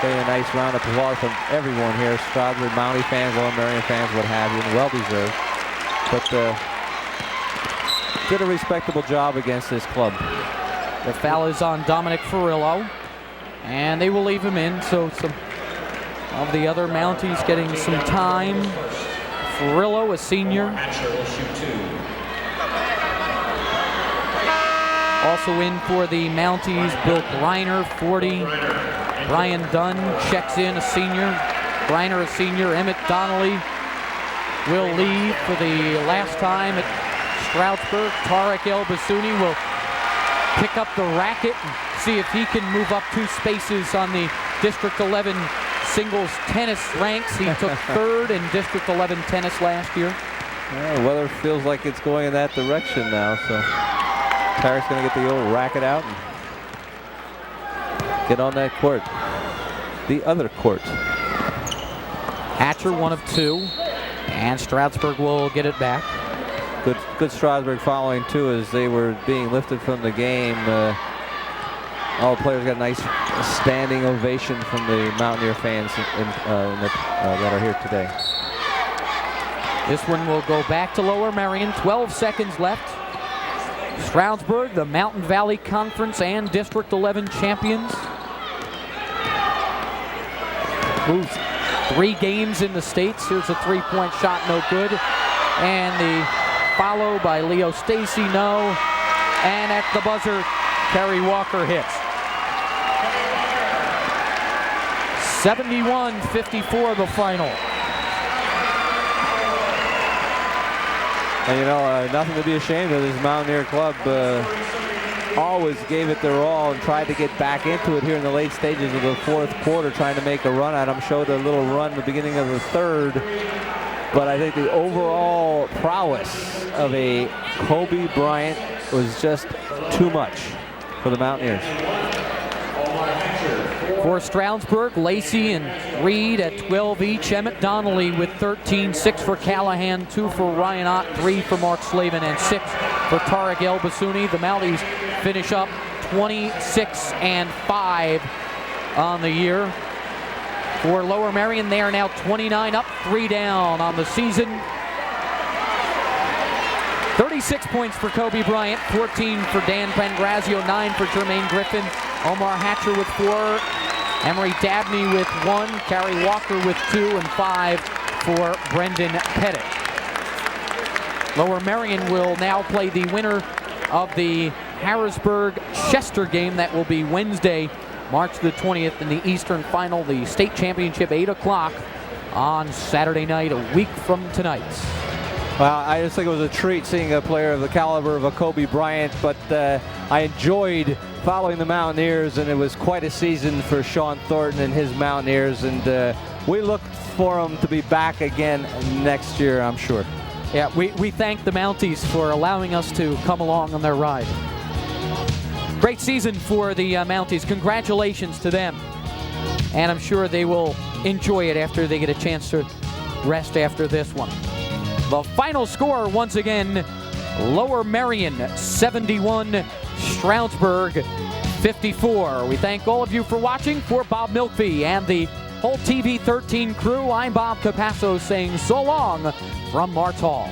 Getting a nice round of applause from everyone here. Stroudsburg, Mountie fans, Lower Merion fans, what have you, and well-deserved. But did a respectable job against this club. The foul is on Dominic Ferrillo, and they will leave him in, so some of the other Mounties getting some time. Ferrillo, a senior. Also in for the Mounties, Bill Greiner, 40. Brian Dunn checks in, a senior. Greiner, a senior. Emmett Donnelly will leave for the last time at Stroudsburg. Tarek El Bassouni will pick up the racket and see if he can move up 2 spaces on the District 11 singles tennis ranks. He took 3rd in District 11 tennis last year. Well, the weather feels like it's going in that direction now, so Tarek's going to get the old racket out and get on that court. The other court. Hatcher, 1 of 2, and Stroudsburg will get it back. Good Stroudsburg following too, as they were being lifted from the game. All the players got a nice standing ovation from the Mountaineer fans that are here today. This one will go back to Lower Merion. 12 seconds left. Stroudsburg, the Mountain Valley Conference and District 11 champions. Moves 3 games in the States. Here's a 3-point shot, no good. And the follow by Leo Stacy, no. And at the buzzer, Kerry Walker hits. 71-54 the final. And nothing to be ashamed of. This Mountaineer club always gave it their all and tried to get back into it here in the late stages of the fourth quarter, trying to make a run at them. Showed a little run at the beginning of the third. But I think the overall prowess of a Kobe Bryant was just too much for the Mountaineers. For Stroudsburg, Lacey and Reed at 12 each. Emmett Donnelly with 13, 6 for Callahan, 2 for Ryan Ott, 3 for Mark Slavin, and 6 for Tarek El Bassouni. The Mounties finish up 26-5 on the year. For Lower Merion, they are now 29 up, 3 down on the season. 36 points for Kobe Bryant, 14 for Dan Pangrazio, 9 for Jermaine Griffin, Omar Hatcher with 4, Emery Dabney with 1, Carrie Walker with 2, and 5 for Brendan Pettit. Lower Merion will now play the winner of the Harrisburg-Chester game. That will be Wednesday, March the 20th in the Eastern Final, the state championship, 8 o'clock on Saturday night, a week from tonight. Well, I just think it was a treat seeing a player of the caliber of a Kobe Bryant, but I enjoyed following the Mountaineers, and it was quite a season for Sean Thornton and his Mountaineers, and we look for them to be back again next year, I'm sure. Yeah, we thank the Mounties for allowing us to come along on their ride. Great season for the Mounties. Congratulations to them. And I'm sure they will enjoy it after they get a chance to rest after this one. The final score, once again, Lower Merion 71, Stroudsburg 54. We thank all of you for watching. For Bob Mlkvy and the whole TV 13 crew, I'm Bob Capasso saying so long from Martz Hall.